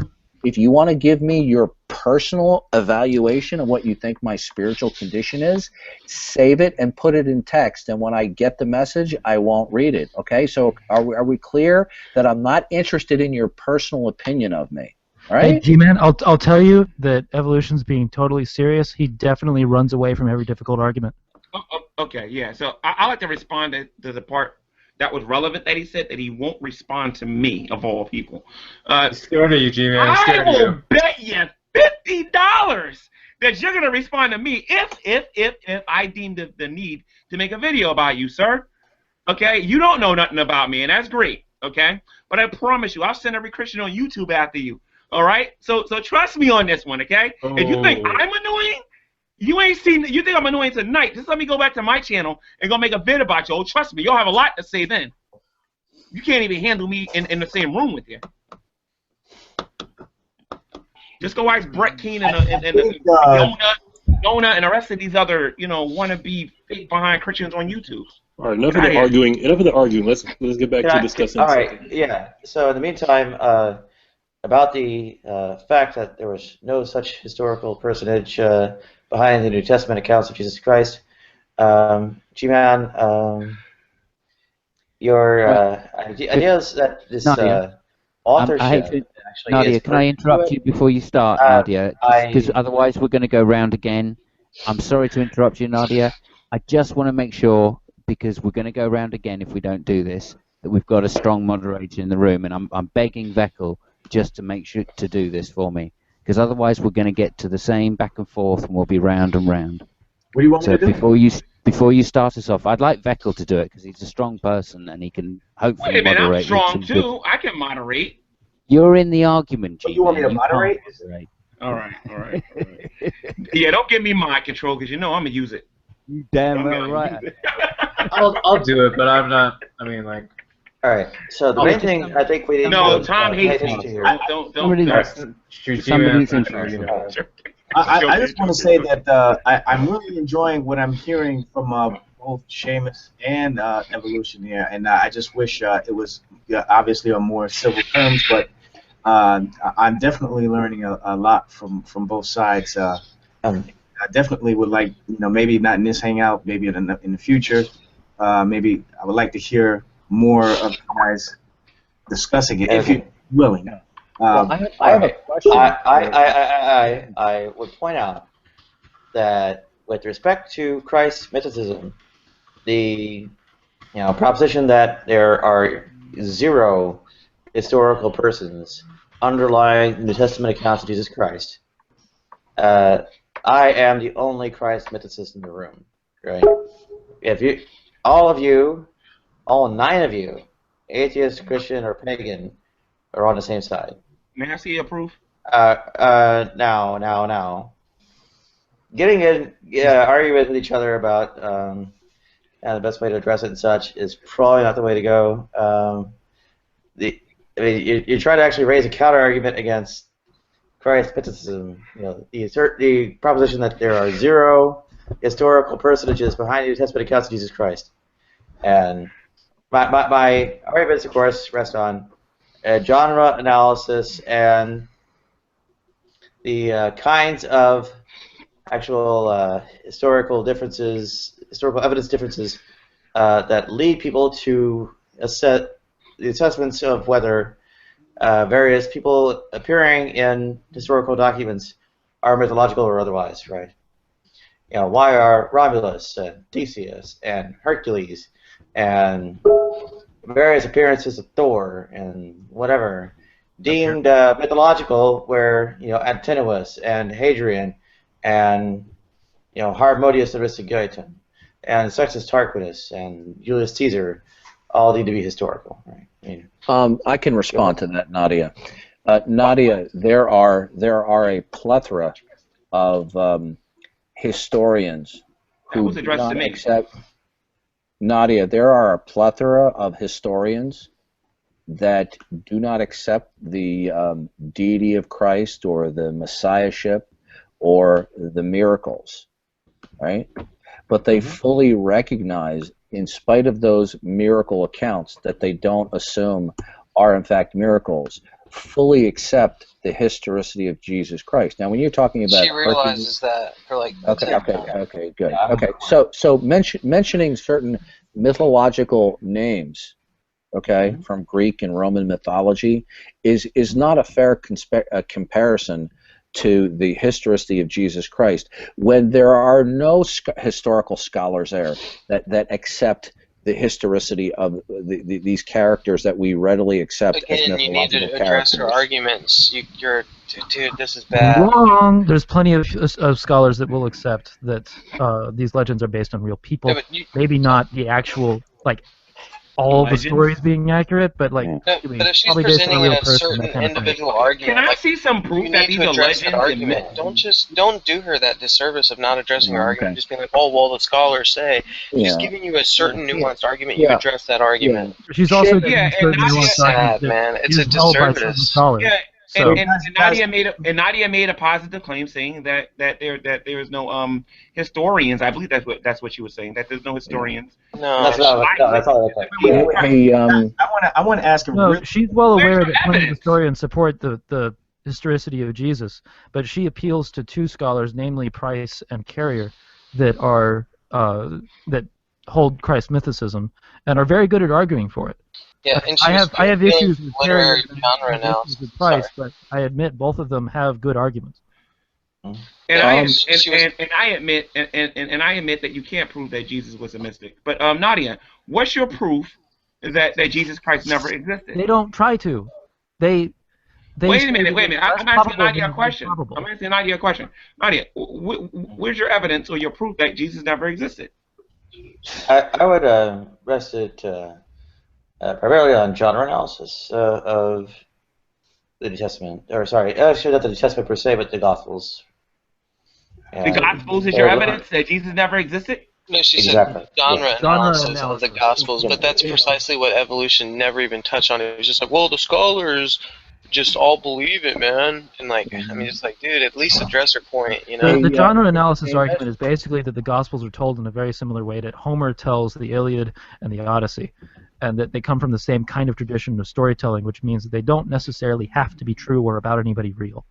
If you want to give me your personal evaluation of what you think my spiritual condition is, save it and put it in text. And when I get the message, I won't read it. Okay, so are we clear that I'm not interested in your personal opinion of me? All right? Hey, G-Man, I'll tell you that Evolution's being totally serious. He definitely runs away from every difficult argument. Okay, yeah. So I like to respond to the part that was relevant that he said that he won't respond to me, of all people. Scared of you, G-Man. I will bet you $50 that you're going to respond to me if I deem the need to make a video about you, sir. Okay? You don't know nothing about me, and that's great. Okay? But I promise you, I'll send every Christian on YouTube after you. All right? So trust me on this one, okay? Oh. If you think I'm annoying, you think I'm annoying tonight. Just let me go back to my channel and go make a vid about you. Oh, trust me, you'll have a lot to say then. You can't even handle me in the same room with you. Just go watch Brett Keane and Jonah and the rest of these other, wannabe fake behind Christians on YouTube. All right, enough of the arguing. Enough of the arguing. Let's get back to discussing. All right, yeah. So in the meantime, about the fact that there was no such historical personage behind the New Testament accounts of Jesus Christ, G-Man, your ideas that this authorship. Nadia, can I interrupt you before you start, Nadia? Because otherwise we're going to go round again. I'm sorry to interrupt you, Nadia. I just want to make sure, because we're going to go round again if we don't do this, that we've got a strong moderator in the room, and I'm begging Veckel just to make sure to do this for me, because otherwise we're going to get to the same back and forth, and we'll be round and round. What do you want me to do? Before you start us off, I'd like Veckel to do it because he's a strong person and he can hopefully moderate. Wait a minute, I'm strong too. I can moderate. You're in the argument, G. You want me to moderate? All right. Yeah, don't give me mind control because I'm gonna use it. You damn well right. I'll do it, but I'm not. I mean, like. All right. So the main thing I think we need to Tom hates me. Don't. I just want to say that I'm really enjoying what I'm hearing from both Shamos and Evolution here, and I just wish it was obviously on more civil terms, but I'm definitely learning a lot from both sides. I definitely would like, maybe not in this hangout, maybe in the future, maybe I would like to hear more of you guys discussing it if you're willing. Well, I have a question. I would point out that with respect to Christ's mythicism, the proposition that there are 0 historical persons underlying the New Testament accounts of Jesus Christ, I am the only Christ mythicist in the room. Right? If all 9 of you, atheist, Christian, or pagan, are on the same side. May I see your proof? Now. Getting in arguments with each other about the best way to address it and such is probably not the way to go. You try to actually raise a counter argument against Christ's mythicism. The proposition that there are 0 historical personages behind the New Testament accounts of Jesus Christ, and my arguments, of course, rest on genre analysis and the kinds of actual historical evidence differences that lead people to assess the assessments of whether various people appearing in historical documents are mythological or otherwise, right? Why are Romulus and Theseus and Hercules and various appearances of Thor and whatever deemed mythological, where Antinous and Hadrian and Harmodius the Aristogiton and Sextus Tarquinius and Julius Caesar all need to be historical, right? I can respond to that, Nadia. Nadia, there are a plethora of historians who do not accept. Nadia, there are a plethora of historians that do not accept the deity of Christ or the messiahship or the miracles, right? But they fully recognize, in spite of those miracle accounts that they don't assume are in fact miracles, fully accept the historicity of Jesus Christ. Now, when you're talking about she realizes that for like okay, good. Okay, so mentioning certain mythological names, okay, from Greek and Roman mythology is not a fair comparison to the historicity of Jesus Christ, when there are no historical scholars there that accept the historicity of these characters that we readily accept as mythological you need to address characters. your arguments. Dude, this is bad. Wrong. There's plenty of scholars that will accept that these legends are based on real people. Yeah, maybe not the actual, like, all of the stories being accurate, but like but if she's presenting in a certain individual argument, can I see some proof that these are legends? Don't do her that disservice of not addressing her argument. Just being like, oh well, the scholars say. She's giving you a certain nuanced argument. You address that argument. She's also and that's sad, man. It's a disservice. Yeah. So, and Nadia made a positive claim saying that there is no historians. I believe that's what she was saying, that there's no historians. No, that's all. Hey, I want to ask. No, she's well aware that plenty of historians support the historicity of Jesus, but she appeals to two scholars, namely Price and Carrier, that are that hold Christ mythicism and are very good at arguing for it. Yeah, and I have issues with literary Carrier genre analysis. with Price, but I admit both of them have good arguments. And I admit that you can't prove that Jesus was a mystic. But Nadia, what's your proof that Jesus Christ never existed? They don't try to. They wait a minute. I'm asking Nadia a question. Nadia, where's your evidence or your proof that Jesus never existed? I would rest it primarily on genre analysis of the New Testament, or sorry, actually not the New Testament per se, but the Gospels. The Gospels is your evidence that Jesus never existed? No, she said genre analysis of the Gospels, but that's precisely what evolution never even touched on. It was just like, well, the scholars just all believe it, man. And like, I mean, it's like, dude, at least address your point, you know? The genre analysis argument is basically that the Gospels are told in a very similar way that Homer tells the Iliad and the Odyssey, and that they come from the same kind of tradition of storytelling, which means that they don't necessarily have to be true or about anybody real.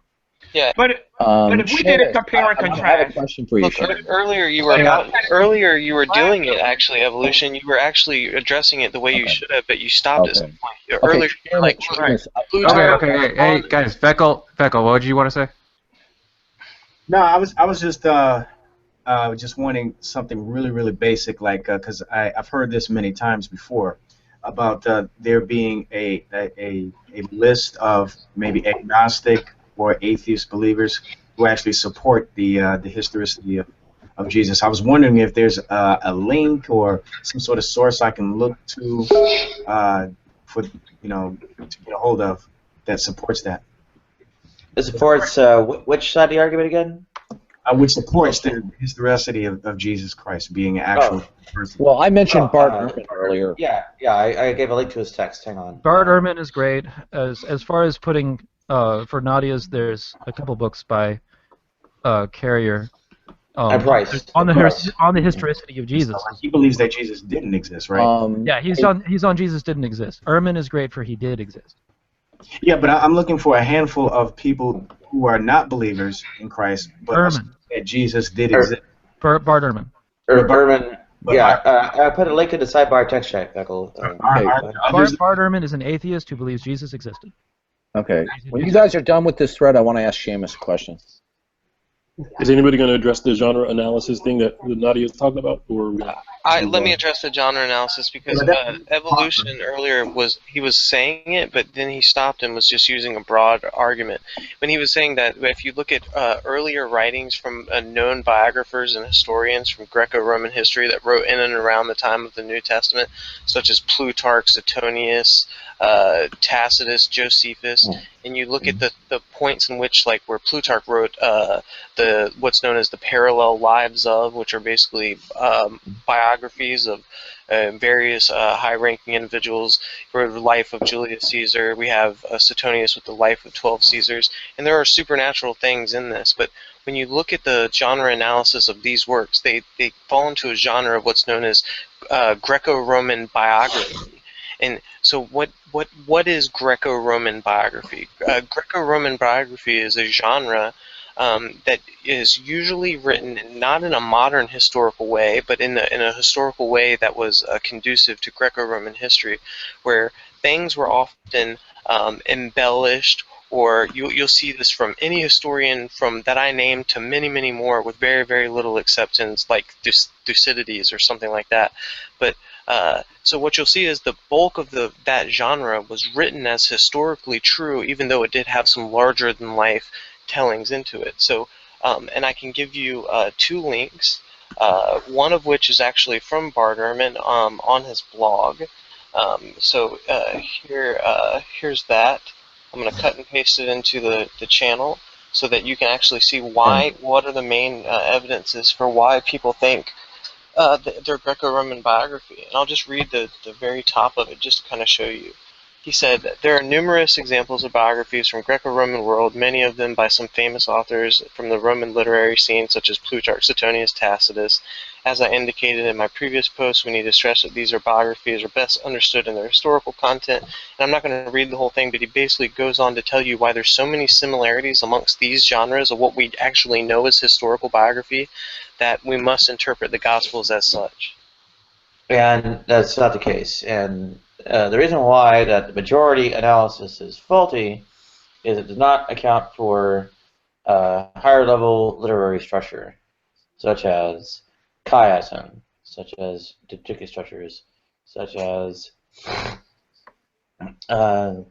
Yeah, but if we did a compare and contrast, I have a question for you. Look, earlier you were doing it actually, evolution. You were actually addressing it the way you should have, but you stopped at some point. Earlier, like okay. Hey guys, Feckle, what did you want to say? No, I was just wanting something really basic, like because I've heard this many times before about there being a list of maybe agnostic or atheist believers who actually support the historicity of Jesus. I was wondering if there's a link or some sort of source I can look to for to get a hold of that supports that. It supports which side of the argument again? Which supports the historicity of Jesus Christ being an actual person. Well, I mentioned Bart Ehrman earlier. Yeah, I gave a link to his text. Hang on. Bart Ehrman is great. As far as putting for Nadia's, there's a couple books by Carrier and Price on the historicity of Jesus. He believes that Jesus didn't exist, right? Yeah, he's on Jesus didn't exist. Ehrman is great for he did exist. Yeah, but I'm looking for a handful of people who are not believers in Christ, but that Jesus did exist. Bart Ehrman. Ehrman. Yeah, I put a link in the sidebar text chat, Beckle. Bart Ehrman is an atheist who believes Jesus existed. Okay. When you guys are done with this thread, I want to ask Shamos a question. Is anybody going to address the genre analysis thing that Nadia is talking about, or? Let me address the genre analysis because evolution earlier he was saying it, but then he stopped and was just using a broad argument. When he was saying that if you look at earlier writings from known biographers and historians from Greco-Roman history that wrote in and around the time of the New Testament, such as Plutarch, Suetonius, Tacitus, Josephus, and you look at the points in which, like, where Plutarch wrote what's known as the parallel lives of, which are basically biographies of various high-ranking individuals. He wrote the life of Julius Caesar. We have Suetonius with the life of 12 Caesars, and there are supernatural things in this. But when you look at the genre analysis of these works, they fall into a genre of what's known as Greco-Roman biography. And so what is Greco-Roman biography? Greco-Roman biography is a genre that is usually written not in a modern historical way, but in a historical way that was conducive to Greco-Roman history, where things were often embellished, or you'll see this from any historian from that I named to many more with very, very little exceptions, like Thucydides or something like that. But so what you'll see is the bulk of that genre was written as historically true, even though it did have some larger-than-life tellings into it. So, and I can give you two links, one of which is actually from Bart Ehrman on his blog. So here's that. I'm going to cut and paste it into the channel so that you can actually see what are the main evidences for why people think their Greco-Roman biography. And I'll just read the very top of it just to kind of show you. He said that there are numerous examples of biographies from Greco-Roman world, many of them by some famous authors from the Roman literary scene, such as Plutarch, Suetonius, Tacitus. As I indicated in my previous post, we need to stress that these are biographies are best understood in their historical content. And I'm not going to read the whole thing, but he basically goes on to tell you why there's so many similarities amongst these genres of what we actually know as historical biography that we must interpret the Gospels as such. And that's not the case. And the reason why that the majority analysis is faulty is it does not account for higher level literary structure, such as chiasm, such as diptychic structures, such as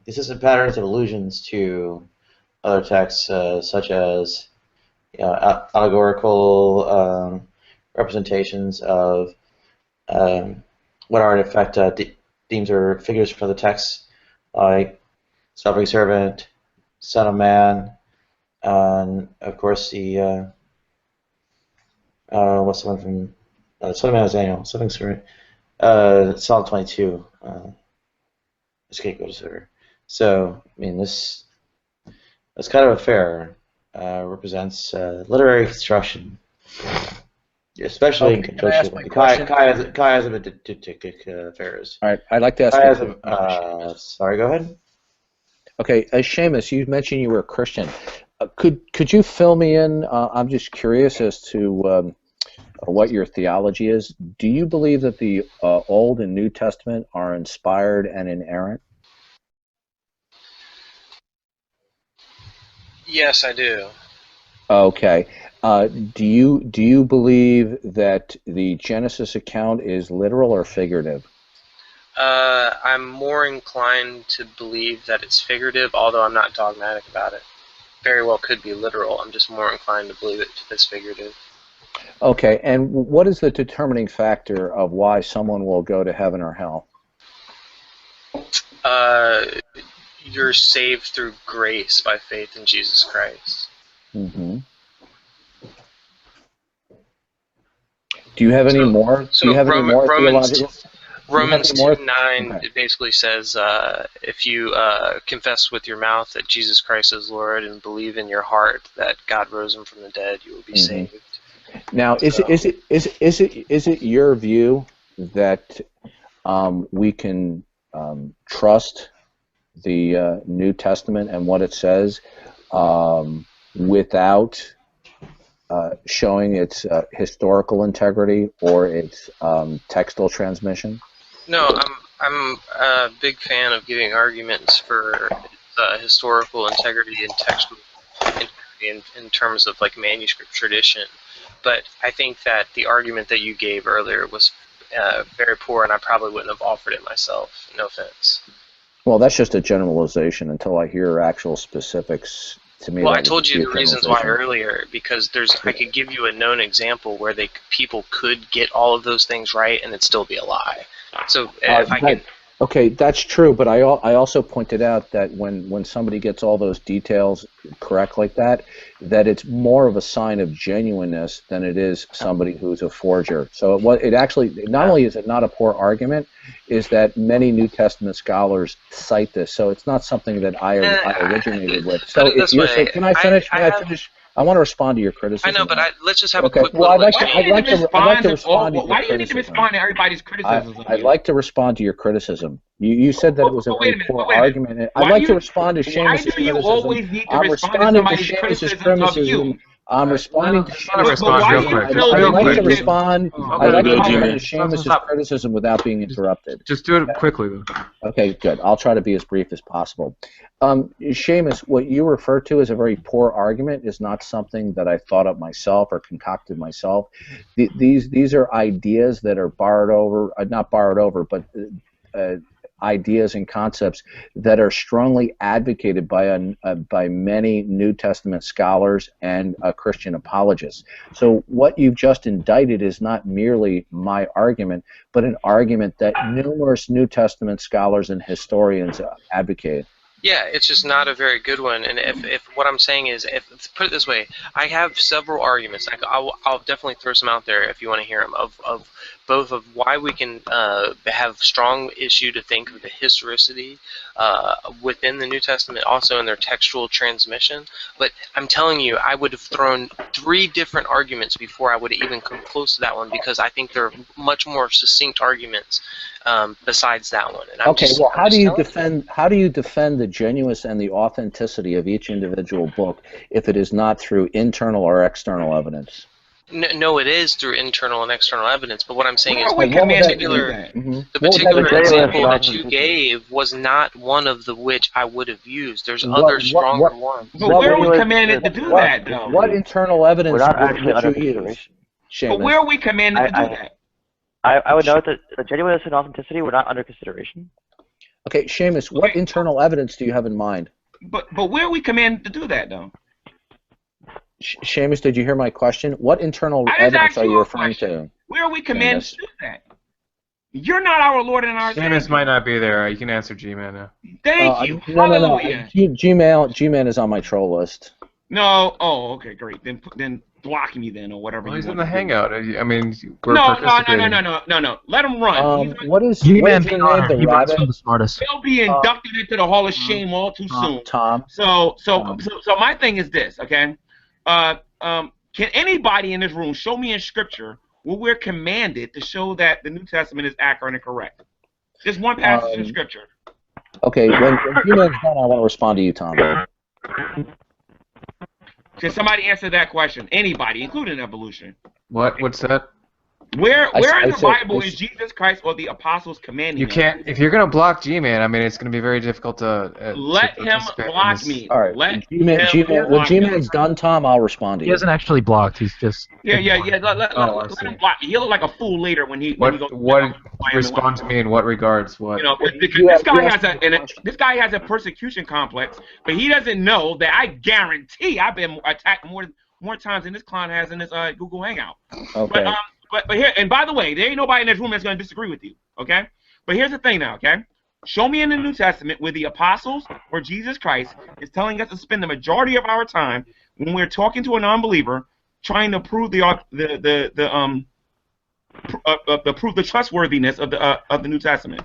consistent patterns of allusions to other texts, such as allegorical representations of what are in effect themes or figures from the text, like suffering servant, son of man, and of course the what's the one from son of man is Daniel, suffering servant, Psalm 22, scapegoat server. So I mean that's kind of a fair represents literary construction. Especially in conjunction with chiasm and diptychic affairs. All right, I'd like to ask chiasm. Sorry, go ahead. Okay, Shamos, you mentioned you were a Christian. Could you fill me in? I'm just curious as to what your theology is. Do you believe that the Old and New Testament are inspired and inerrant? Yes, I do. Okay. Do you believe that the Genesis account is literal or figurative? I'm more inclined to believe that it's figurative, although I'm not dogmatic about it. Very well could be literal. I'm just more inclined to believe it's figurative. Okay, and what is the determining factor of why someone will go to heaven or hell? You're saved through grace by faith in Jesus Christ. Mm-hmm. Do you have any more? So do you have any more theological? Romans 2:9 it basically says if you confess with your mouth that Jesus Christ is Lord and believe in your heart that God rose him from the dead, you will be saved. Now, is it your view that we can trust the New Testament and what it says without showing its historical integrity or its textual transmission? No, I'm a big fan of giving arguments for historical integrity and textual integrity in terms of like manuscript tradition. But I think that the argument that you gave earlier was very poor, and I probably wouldn't have offered it myself. No offense. Well, that's just a generalization until I hear actual specifics. To me, well, I told you the reasons why earlier, because I could give you a known example where people could get all of those things right and it'd still be a lie. So if I can. Okay, that's true, but I also pointed out that when somebody gets all those details correct like that it's more of a sign of genuineness than it is somebody who's a forger. So it actually, not only is it not a poor argument, is that many New Testament scholars cite this. So it's not something that I originated with. So can I finish? I want to respond to your criticism. I know, but let's just have a quick. Well, I'd like to respond. Why do you need to respond to everybody's criticism? I'd like to respond to your criticism. You said that it was a very poor argument. I'd like to respond to Shamos' criticism. Why do you always need to respond to somebody's criticism of you? I'm responding to Shamos' criticism without being interrupted. Just do it quickly, though. Okay, good. I'll try to be as brief as possible. Shamos, what you refer to as a very poor argument is not something that I thought up myself or concocted myself. These are ideas that are not borrowed over, but ideas and concepts that are strongly advocated by many New Testament scholars and Christian apologists. So what you've just indicted is not merely my argument, but an argument that numerous New Testament scholars and historians advocate. Yeah, it's just not a very good one. And if what I'm saying is, put it this way, I have several arguments. I'll definitely throw some out there if you want to hear them of both of why we can have strong issue to think of the historicity within the New Testament, also in their textual transmission. But I'm telling you, I would have thrown 3 different arguments before I would have even come close to that one, because I think they're much more succinct arguments besides that one. And how do you defend the genuineness and the authenticity of each individual book if it is not through internal or external evidence? No, it is through internal and external evidence. But what I'm saying is, the particular example that you gave was not one of the which I would have used. There's other stronger ones. But where are we commanded to do that, though? What internal evidence would you use? But where are we commanded to do that? I would note that the genuineness and authenticity were not under consideration. Okay, Shamos, what internal evidence do you have in mind? But where are we commanded to do that, though? Shamos, did you hear my question? What internal evidence are you referring to? Where are we commanded to do that? You're not our Lord and our Savior. Shamos might not be there. You can answer G-Man now. Thank you. No. G-Man is on my troll list. No. Oh, okay, great. Then block me then, or whatever. Well, he's in the hangout. I mean, we're no. Let him run. What is G-Man being honored? He runs from the smartest. He'll be inducted into the Hall of Shame all too soon. Tom. So my thing is this, okay? Can anybody in this room show me in Scripture where we're commanded to show that the New Testament is accurate and correct? Just one passage in Scripture. Okay, when G-Man's done, I want to respond to you, Tom. Can somebody answer that question? Anybody, including evolution. What's that? Where in the Bible is Jesus Christ or the apostles commanding you can't if you're gonna block G-Man, I mean it's gonna be very difficult to let him block me. All right. When G-Man's done, Tom, I'll respond to you. He hasn't actually blocked, he's just let him block me. He'll look like a fool later when he respond to me in what regards? What this guy has a persecution complex, but he doesn't know that I guarantee I've been attacked more times than this clown has in this Google Hangout. Okay. But here, and by the way, there ain't nobody in this room that's going to disagree with you, okay? But here's the thing now, okay? Show me in the New Testament where the apostles or Jesus Christ is telling us to spend the majority of our time when we're talking to a non-believer trying to prove the trustworthiness of the New Testament.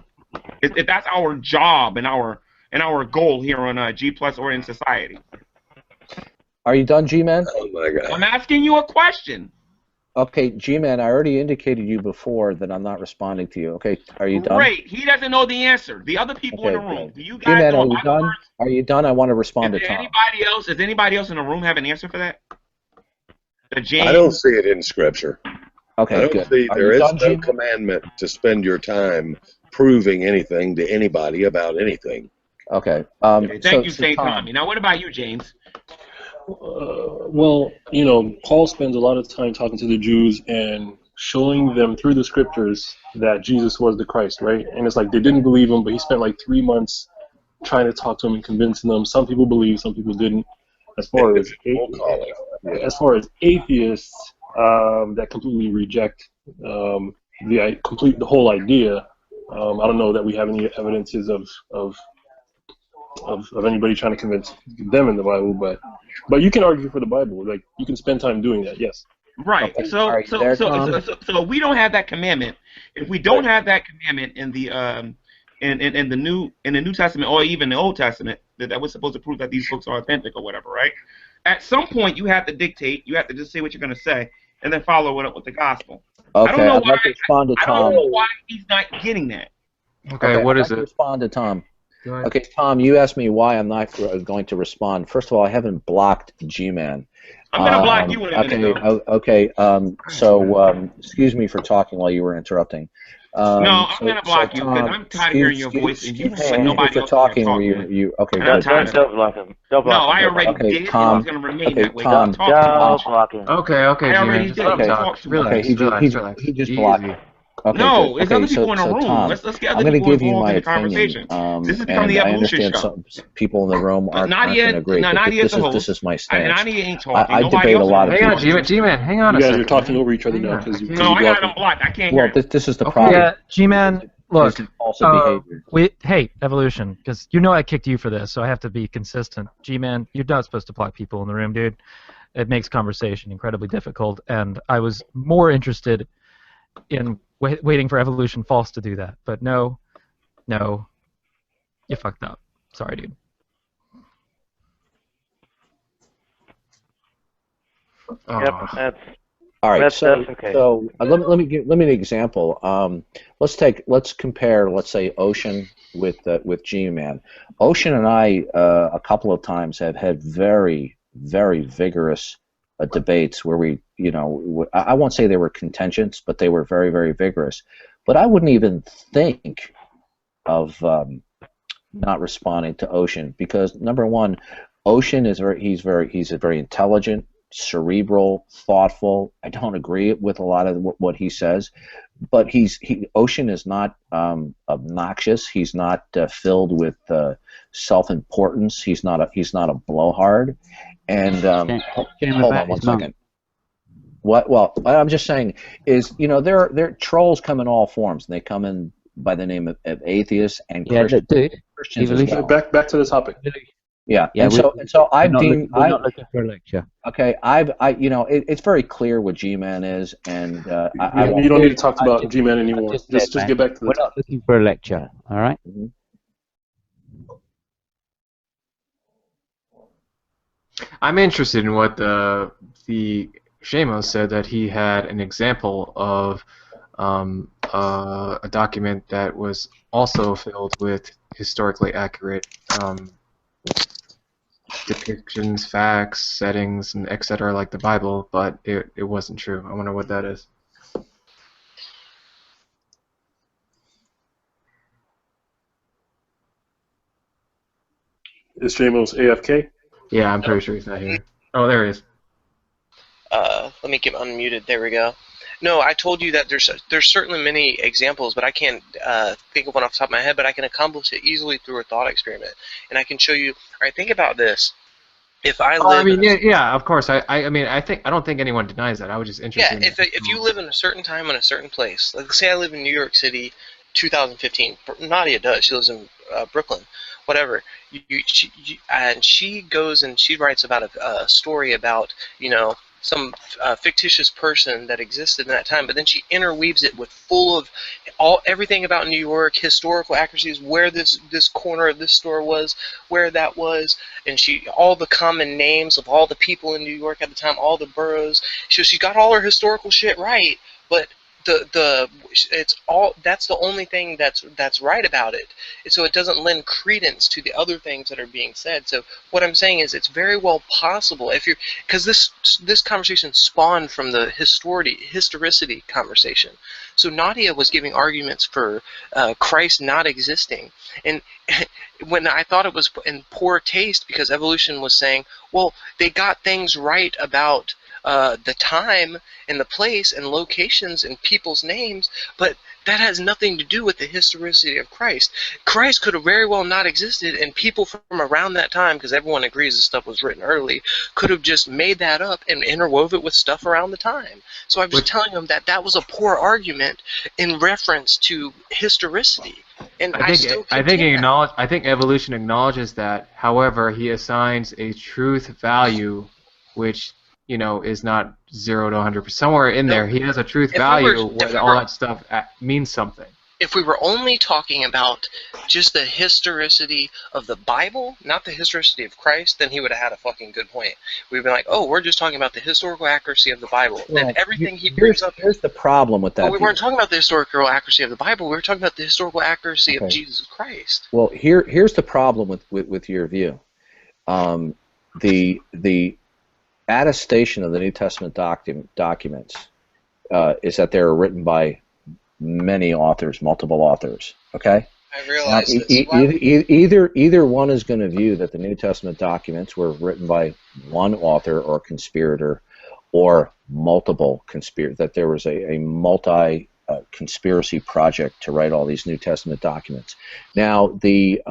If that's our job and our goal here on G+ or in society. Are you done, G-Man? Oh my God! I'm asking you a question. Okay, G-Man, I already indicated you before that I'm not responding to you. Okay, are you done? Great. He doesn't know the answer. The other people in the room. Do you guys G-Man, know? Are you done? Are you done? I want to respond to Tom. Does anybody else in the room have an answer for that? I don't see it in Scripture. Okay, I don't see there is no commandment to spend your time proving anything to anybody about anything. Okay. Thank you, St. Tommy. Now, what about you, James? Well, Paul spends a lot of time talking to the Jews and showing them through the Scriptures that Jesus was the Christ, right? And it's like they didn't believe him, but he spent like 3 months trying to talk to them and convincing them. Some people believe, some people didn't. As far as atheists that completely reject the whole idea, I don't know that we have any evidences of anybody trying to convince them in the Bible, but you can argue for the Bible. Like you can spend time doing that. Yes. Right. Okay. So we don't have that commandment. If we don't have that commandment in the in the New Testament or even the Old Testament that was supposed to prove that these books are authentic or whatever, right? At some point you have to dictate. You have to just say what you're going to say and then follow it up with the gospel. Okay. I don't know I'd like to respond to Tom. I don't know why he's not getting that. Okay. What is it? Respond to Tom. Okay, Tom, you asked me why I'm not going to respond. First of all, I haven't blocked G-Man. I'm going to block you in a minute. Okay, excuse me for talking while you were interrupting. No, I'm going to block you because I'm tired of hearing your voice and you and nobody else talking. Okay, good. Don't block him. Don't block him. No, I already did. Tom, it's going to remain that way. Tom, don't block him. Okay, I already G-Man. did. Relax. He just blocked me. Okay, no, it's other people in the room. Tom, let's get other people involved in the conversation. This is becoming the evolution show. Some people in the room aren't going to agree. This is my stance. Nadia ain't talking. I debate a lot of people. Hang on, G-Man, hang on a second. You guys are talking over each other now. No, I got them blocked. I can't hear. Well, this is the problem. Yeah, G-Man, look, hey, evolution, because I kicked you for this, so I have to be consistent. G-Man, you're not supposed to block people in the room, dude. It makes conversation incredibly difficult, and I was more interested in waiting for evolution false to do that. But no, you fucked up. Sorry, dude. Yep, that's all right. That's okay. So let me give an example. Let's compare, let's say, Ocean with G-Man. Ocean and I a couple of times have had very, very vigorous debates where we, I won't say they were contentious, but they were very, very vigorous. But I wouldn't even think of not responding to Ocean because, number one, Ocean is he's a very intelligent, cerebral, thoughtful. I don't agree with a lot of what he says, but Ocean is not obnoxious. He's not filled with self-importance. He's not a blowhard. And hold on one second. What? Well, I'm just saying is there are trolls come in all forms, and they come in by the name of atheists and Christians as well. Back to the topic. Yeah, and so I've deemed. We're not looking for a lecture. Okay, it's very clear what G-Man is, and you don't need to talk about G-Man anymore. Just get back to the. We're not looking for a lecture, all right? Mm-hmm. I'm interested in what the Shamos said, that he had an example of a document that was also filled with historically accurate depictions, facts, settings, and etc. like the Bible, but it wasn't true. I wonder what that is. Is Shamos AFK? Yeah, I'm pretty sure he's not here. Oh, there he is. Let me get unmuted. There we go. No, I told you that there's certainly many examples, but I can't think of one off the top of my head, but I can accomplish it easily through a thought experiment. And I can show you, all right, think about this. If I live yeah, of course. I don't think anyone denies that. I was just interested. Yeah, if you live in a certain time in a certain place, like say I live in New York City, 2015. Nadia does. She lives in Brooklyn, whatever. And she goes and she writes about a story about some fictitious person that existed in that time, but then she interweaves it with full of everything about New York, historical accuracies, where this corner of this store was, where that was, and all the common names of all the people in New York at the time, all the boroughs. She got all her historical shit right, but that's the only thing that's right about it. So it doesn't lend credence to the other things that are being said. So what I'm saying is it's very well possible because this conversation spawned from the historicity conversation. So Nadia was giving arguments for Christ not existing, and when I thought it was in poor taste because evolution was saying, well, they got things right about the time and the place and locations and people's names, but that has nothing to do with the historicity of Christ. Christ could have very well not existed, and people from around that time, because everyone agrees this stuff was written early, could have just made that up and interwove it with stuff around the time. So I was telling them that was a poor argument in reference to historicity. And I think evolution acknowledges that. However, he assigns a truth value, which is not 0 to 100%. Somewhere in there, he has a truth value where all that stuff means something. If we were only talking about just the historicity of the Bible, not the historicity of Christ, then he would have had a fucking good point. We'd been like, oh, we're just talking about the historical accuracy of the Bible. Well, then everything he brings up. Here's the problem with that. Well, we weren't talking about the historical accuracy of the Bible. We were talking about the historical accuracy of Jesus Christ. Well, here's the problem with your view. The attestation of the New Testament documents is that they were written by many authors, multiple authors. Okay. I realize either one is going to view that the New Testament documents were written by one author or conspirator, or multiple conspirators. That there was a multi conspiracy project to write all these New Testament documents. Now the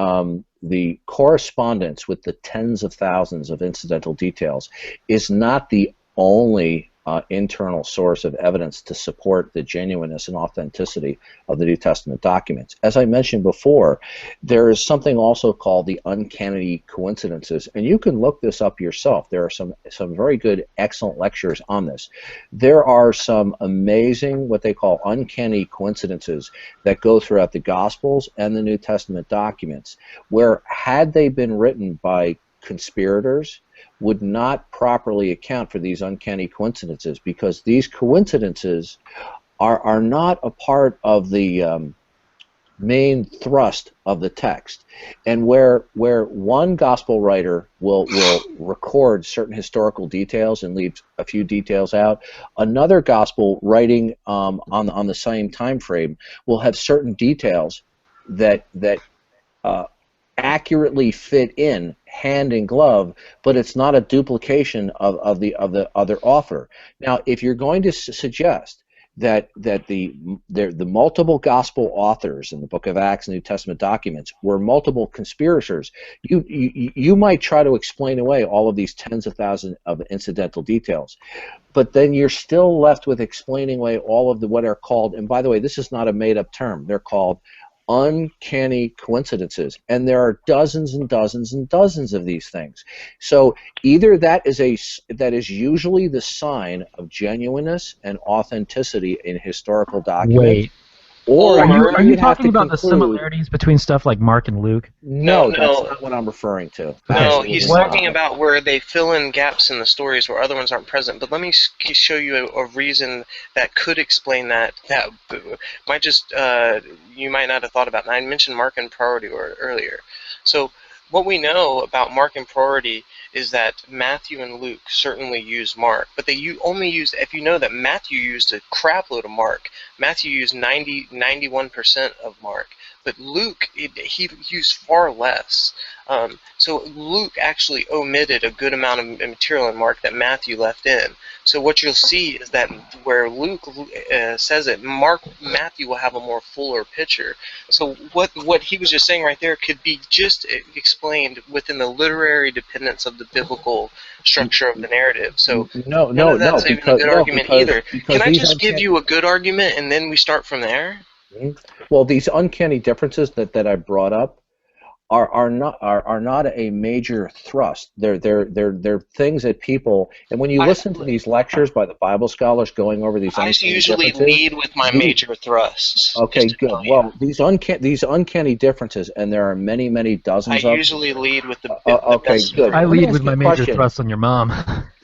correspondence with the tens of thousands of incidental details is not the only internal source of evidence to support the genuineness and authenticity of the New Testament documents. As I mentioned before, there is something also called the uncanny coincidences, and you can look this up yourself. There are some very good, excellent lectures on this. There are some amazing, what they call uncanny coincidences that go throughout the Gospels and the New Testament documents, where had they been written by conspirators, would not properly account for these uncanny coincidences, because these coincidences are not a part of the main thrust of the text. And where one gospel writer will record certain historical details and leave a few details out, another gospel writing on the same time frame will have certain details that accurately fit in hand in glove, but it's not a duplication of the other author. Now, if you're going to suggest that the multiple gospel authors in the Book of Acts and New Testament documents were multiple conspirators, you might try to explain away all of these tens of thousands of incidental details, but then you're still left with explaining away all of what are called, and by the way, this is not a made-up term, they're called uncanny coincidences, and there are dozens and dozens and dozens of these things. So either that is usually the sign of genuineness and authenticity in historical documents. Wait. Or are you talking about the similarities between stuff like Mark and Luke? No, that's not what I'm referring to. No, he's talking about where they fill in gaps in the stories where other ones aren't present. But let me show you a reason that could explain that. That might just you might not have thought about. And I mentioned Mark and priority earlier. So what we know about Mark and priority is that Matthew and Luke certainly use Mark, but they only used, if you know that Matthew used a crap load of Mark, Matthew used 91% of Mark, but Luke, he used far less. So Luke actually omitted a good amount of material in Mark that Matthew left in. So what you'll see is that where Luke says it, Matthew will have a more fuller picture. So what he was just saying right there could be just explained within the literary dependence of the biblical structure of the narrative. So that's even a good argument either. Can I just give you a good argument and then we start from there? Well, these uncanny differences that I brought up are not a major thrust. They're things that people, and when you listen to these lectures by the Bible scholars going over these, I usually lead with my major thrusts. Okay, good. Well, these uncanny differences, and there are many dozens. I usually lead with the. Okay, good. I lead with my major thrust on your mom.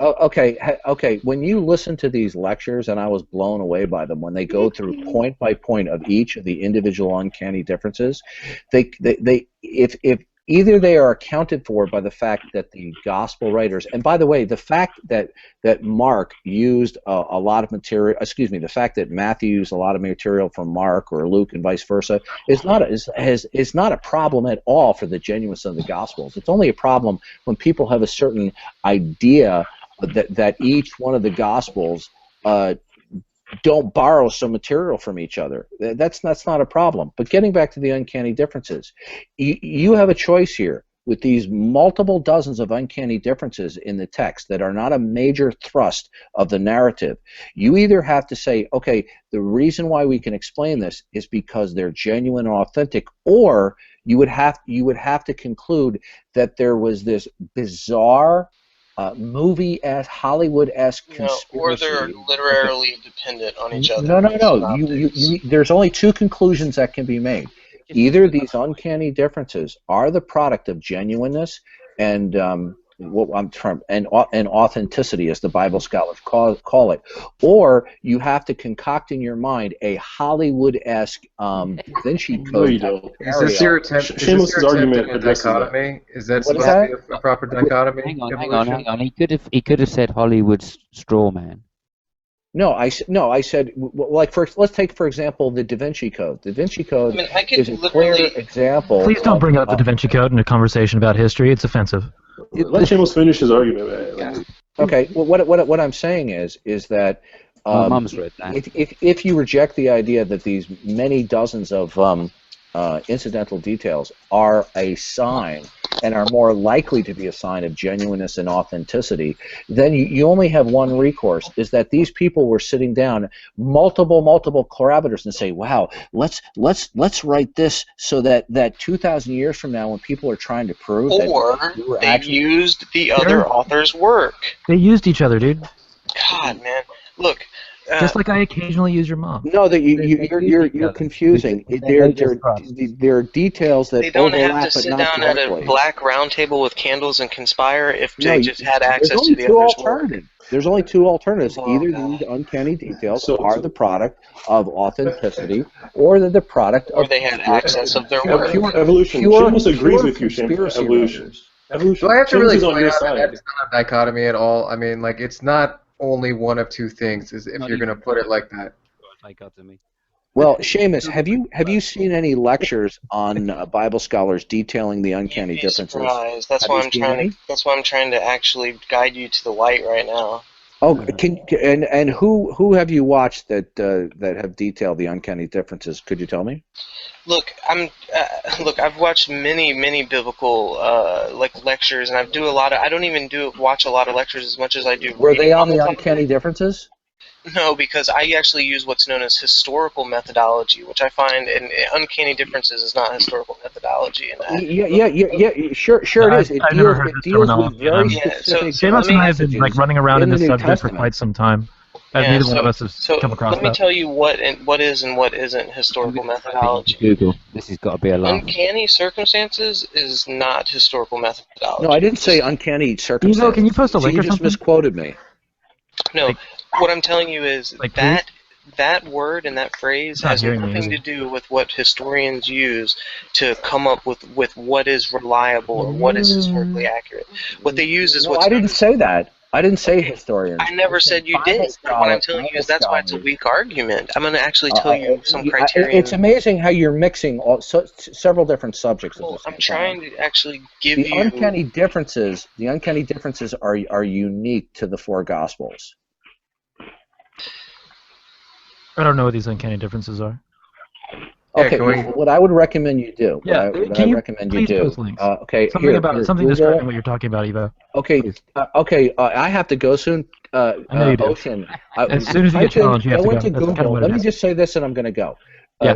Okay. When you listen to these lectures, and I was blown away by them when they go through point by point of each of the individual uncanny differences, if either they are accounted for by the fact that the gospel writers, and by the way, the fact that Mark used a lot of material, the fact that Matthew used a lot of material from Mark or Luke and vice versa, is not a problem at all for the genuineness of the Gospels. It's only a problem when people have a certain idea that each one of the Gospels don't borrow some material from each other. That's not a problem. But getting back to the uncanny differences, you have a choice here with these multiple dozens of uncanny differences in the text that are not a major thrust of the narrative. You either have to say, okay, the reason why we can explain this is because they're genuine and authentic, or you would have to conclude that there was this bizarre movie-esque, Hollywood-esque conspiracy. Or they're literally dependent on each other. No. There's only two conclusions that can be made. Either these uncanny differences are the product of genuineness and and authenticity, as the Bible scholars call it, or you have to concoct in your mind a Hollywood-esque Vinci Code. Is this your attempt? Shamos' argument at dichotomy? Is that supposed to be a proper dichotomy? Hang on. He could have said Hollywood's straw man. No, I said, like, let's take, for example, the Da Vinci Code. The Da Vinci Code is a clear example. Please don't bring up the Da Vinci Code in a conversation about history. It's offensive. Let Shamos finish his argument, man. Okay, well, what I'm saying is that Mom's read that. if you reject the idea that these many dozens of incidental details are a sign and are more likely to be a sign of genuineness and authenticity, then you only have one recourse, is that these people were sitting down, multiple collaborators, and say, wow, let's write this so that 2,000 years from now, when people are trying to prove that we were actually used the other author's work. They used each other, dude. God, man. Look. Just like I occasionally use your mom. No, that you're confusing. There are details that they don't overlap, have to sit but not down directly. at a black round table with candles and conspire if they just had access there's to the only other's two work. alternatives. There's only two alternatives. Either these uncanny details are the product of authenticity, or they're the product of... Or they had access of their work. Pure evolution. Shamos agrees with you, Shamos. Evolution. Do I have to really on point your out side. that that's not a dichotomy at all? I mean, like, it's not only one of two things, if you're going to put it like that. Dichotomy. Well, Shamos, have you seen any lectures on Bible scholars detailing the uncanny differences? Surprised. That's why I'm trying to actually guide you to the light right now. Oh, and who have you watched that have detailed the uncanny differences? Could you tell me? Look, I've watched many biblical lectures, and I don't even watch a lot of lectures as much as I do. Were they on the uncanny differences? No, because I actually use what's known as historical methodology, which I find in uncanny differences is not historical methodology. Sure it is. It deals with very specific. Shamos and I have been running around in this subject for quite some time. Neither one of us has come across that. Let me tell you what is and what isn't historical methodology. Google. This has got to be a laugh. Uncanny circumstances is not historical methodology. No, I didn't say uncanny circumstances. Can you post a link or something? You just misquoted me. No, what I'm telling you is that word and that phrase has nothing to do with what historians use to come up with what is reliable or what is historically accurate. What they use is what's... I didn't say that. I didn't say historians. I never said you did. What I'm telling you is that's why it's a weak argument. I'm going to actually tell you some criteria. It's amazing how you're mixing several different subjects. Well, I'm trying to actually give you... The uncanny differences are unique to the four Gospels. I don't know what these uncanny differences are. Okay, what I would recommend you do. Yeah, Something describing what you're talking about, Evo. Okay, I have to go soon. I know you do. Ocean. As soon as you get challenged, you have to go. Into Google. Let me just say this, and I'm going to go.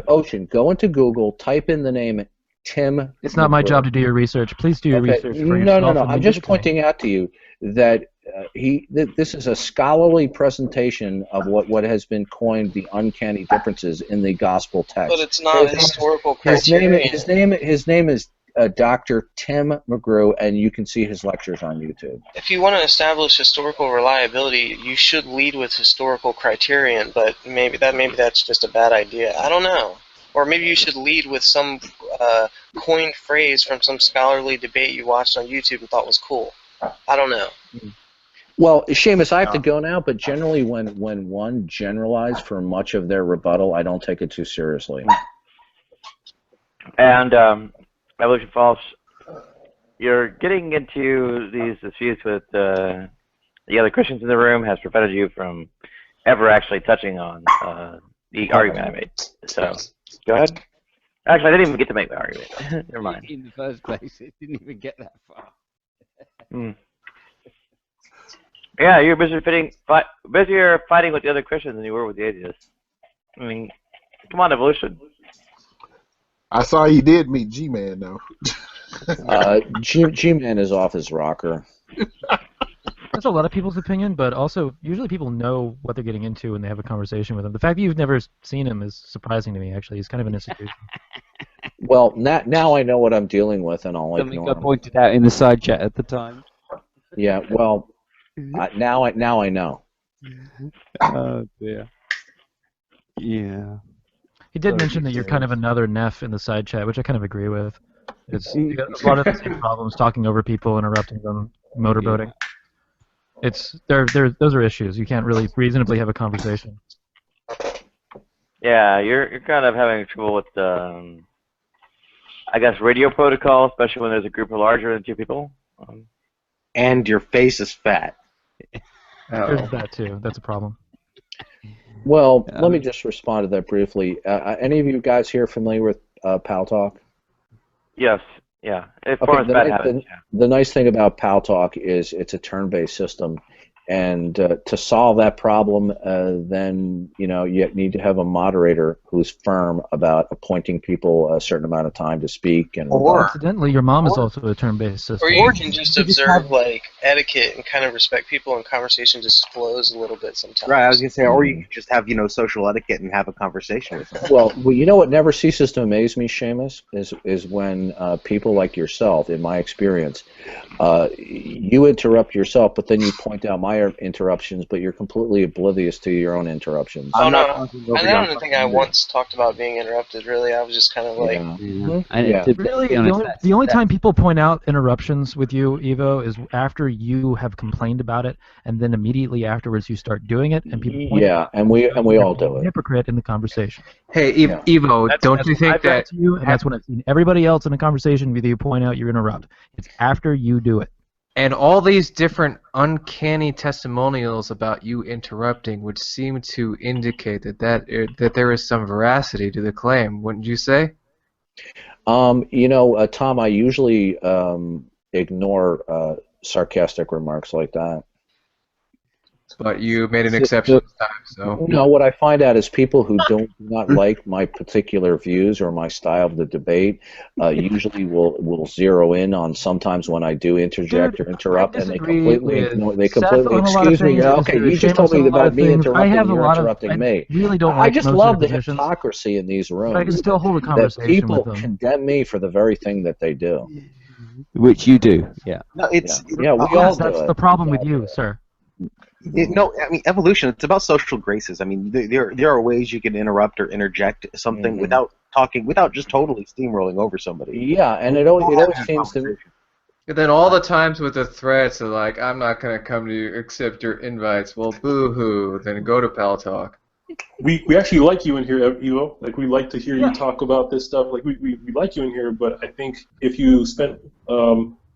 Ocean, go into Google, type in the name Tim. It's not my job to do your research. Please do your research for yourself. No. I'm just pointing out to you that this is a scholarly presentation of what has been coined the uncanny differences in the gospel text. But it's not historical criteria. His name is Dr. Tim McGrew, and you can see his lectures on YouTube. If you want to establish historical reliability, you should lead with historical criterion, but maybe that's just a bad idea. I don't know. Or maybe you should lead with some coined phrase from some scholarly debate you watched on YouTube and thought was cool. I don't know. Well, Shamos, I have to go now, but generally when one generalizes for much of their rebuttal, I don't take it too seriously. And Evolution False, you're getting into these disputes with the other Christians in the room has prevented you from ever actually touching on the argument I made. So, go ahead. Actually, I didn't even get to make my argument. Never mind. In the first place, it didn't even get that far. Yeah, you're busier fighting with the other Christians than you were with the atheists. I mean, come on, Evolution. I saw you did meet G-Man, though. G-Man is off his rocker. That's a lot of people's opinion, but also usually people know what they're getting into when they have a conversation with him. The fact that you've never seen him is surprising to me, actually. He's kind of an institution. Well, now I know what I'm dealing with, and I'll ignore him. Something got pointed out in the side chat at the time. Yeah, well, now I know. Oh, dear. Yeah. He did mention that you're kind of another Neff in the side chat, which I kind of agree with. It's a lot of the same problems, talking over people, interrupting them, motorboating. Those are issues. You can't really reasonably have a conversation. Yeah, you're kind of having trouble with I guess radio protocol, especially when there's a group of larger than two people. And your face is fat. There's that too. That's a problem. Well, let me just respond to that briefly. Any of you guys here familiar with Pal Talk? Yes. Yeah, it forms bad habits. The nice thing about Pal Talk is it's a turn-based system, and to solve that problem, then you need to have a moderator who's firm about appointing people a certain amount of time to speak. And incidentally, your mom is also a turn-based system. Or you can just observe like etiquette and kind of respect people, and conversation just flows a little bit sometimes. Right, I was gonna say, or you could just have social etiquette and have a conversation with them. Well, you know what never ceases to amaze me, Shamos, is when people like yourself, in my experience, you interrupt yourself, but then you point out my interruptions, but you're completely oblivious to your own interruptions. Oh no, I don't think I once talked about being interrupted. Really, I was just kind of like. Really, the only time people point out interruptions with you, Evo, is after you have complained about it, and then immediately afterwards you start doing it, and people. Point out and we all do it. Hypocrite in the conversation. Hey, Evo, don't you think that? And that's when I've seen everybody else in a conversation with you point out you interrupt. It's after you do it. And all these different uncanny testimonials about you interrupting would seem to indicate that there is some veracity to the claim, wouldn't you say? Tom, I usually ignore sarcastic remarks like that. But you made an exception this time, so. No, what I find out is people who do not like my particular views or my style of the debate usually will zero in on sometimes when I do interject or interrupt, and they completely ignore. They completely excuse me. Okay, you just told me about me interrupting. You're interrupting me. I really don't. I just love the hypocrisy in these rooms. But I can still hold a conversation people with them. Condemn me for the very thing that they do. Which you do, yeah. No, we all do. That's the problem with you, sir. No, I mean evolution. It's about social graces. I mean, there are ways you can interrupt or interject something without just totally steamrolling over somebody. Yeah, and it always seems to. And then all the times with the threats of like, I'm not gonna come to you accept your invites. Well, boo-hoo. Then go to Pal Talk. We actually like you in here, Evo. Like, we like to hear you talk about this stuff. Like, we like you in here, but I think if you spent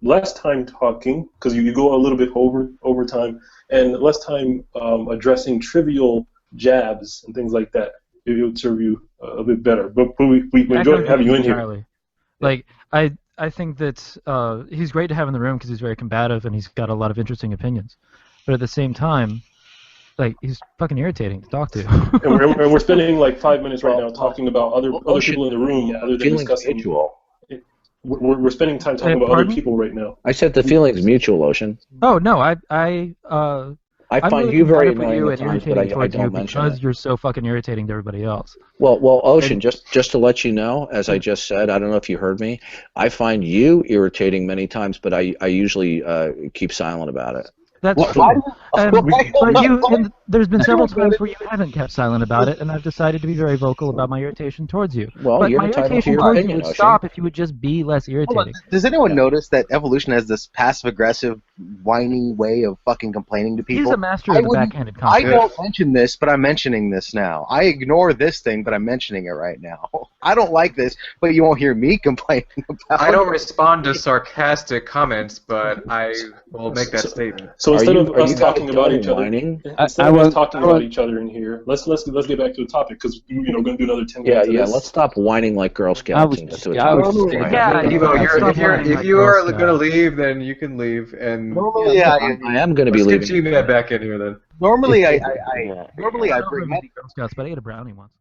less time talking, because you go a little bit over time, and less time addressing trivial jabs and things like that, it would serve you a bit better. But we enjoy having you in here. Like, I think that he's great to have in the room because he's very combative and he's got a lot of interesting opinions. But at the same time, like, he's fucking irritating to talk to. and we're spending like 5 minutes right now talking about other people in the room other than discussing. Mutual. We're spending time talking about other people right now. I said the feeling's mutual, Ocean. Oh no, I find really you very annoying at times, but I don't mention because it. you're so fucking irritating to everybody else. Well, Ocean, just to let you know, as I just said, I don't know if you heard me, I find you irritating many times, but I usually keep silent about it. That's true. But there's been several times where you haven't kept silent about it, and I've decided to be very vocal about my irritation towards you. Well, but you're my entitled to irritation your towards opinion, you would Ocean. stop if you would just be less irritating. Does anyone notice that evolution has this passive-aggressive, whining way of fucking complaining to people? He's a master of the backhanded I compliment. don't mention this, but I'm mentioning this now. I ignore this thing, but I'm mentioning it right now. I don't like this, but you won't hear me complaining about it. I don't respond to sarcastic comments, but I will make that statement. So instead of us talking about each other, instead of us talking about each other in here, let's get back to the topic because we're going to do another 10 minutes. Yeah. Let's stop whining like Girl Scouts. Evo, if you are going to leave, then you can leave. And normally, I am going to be leaving. Let's get G-Man back in here then. Normally, I bring Girl Scouts, but I ate a brownie once.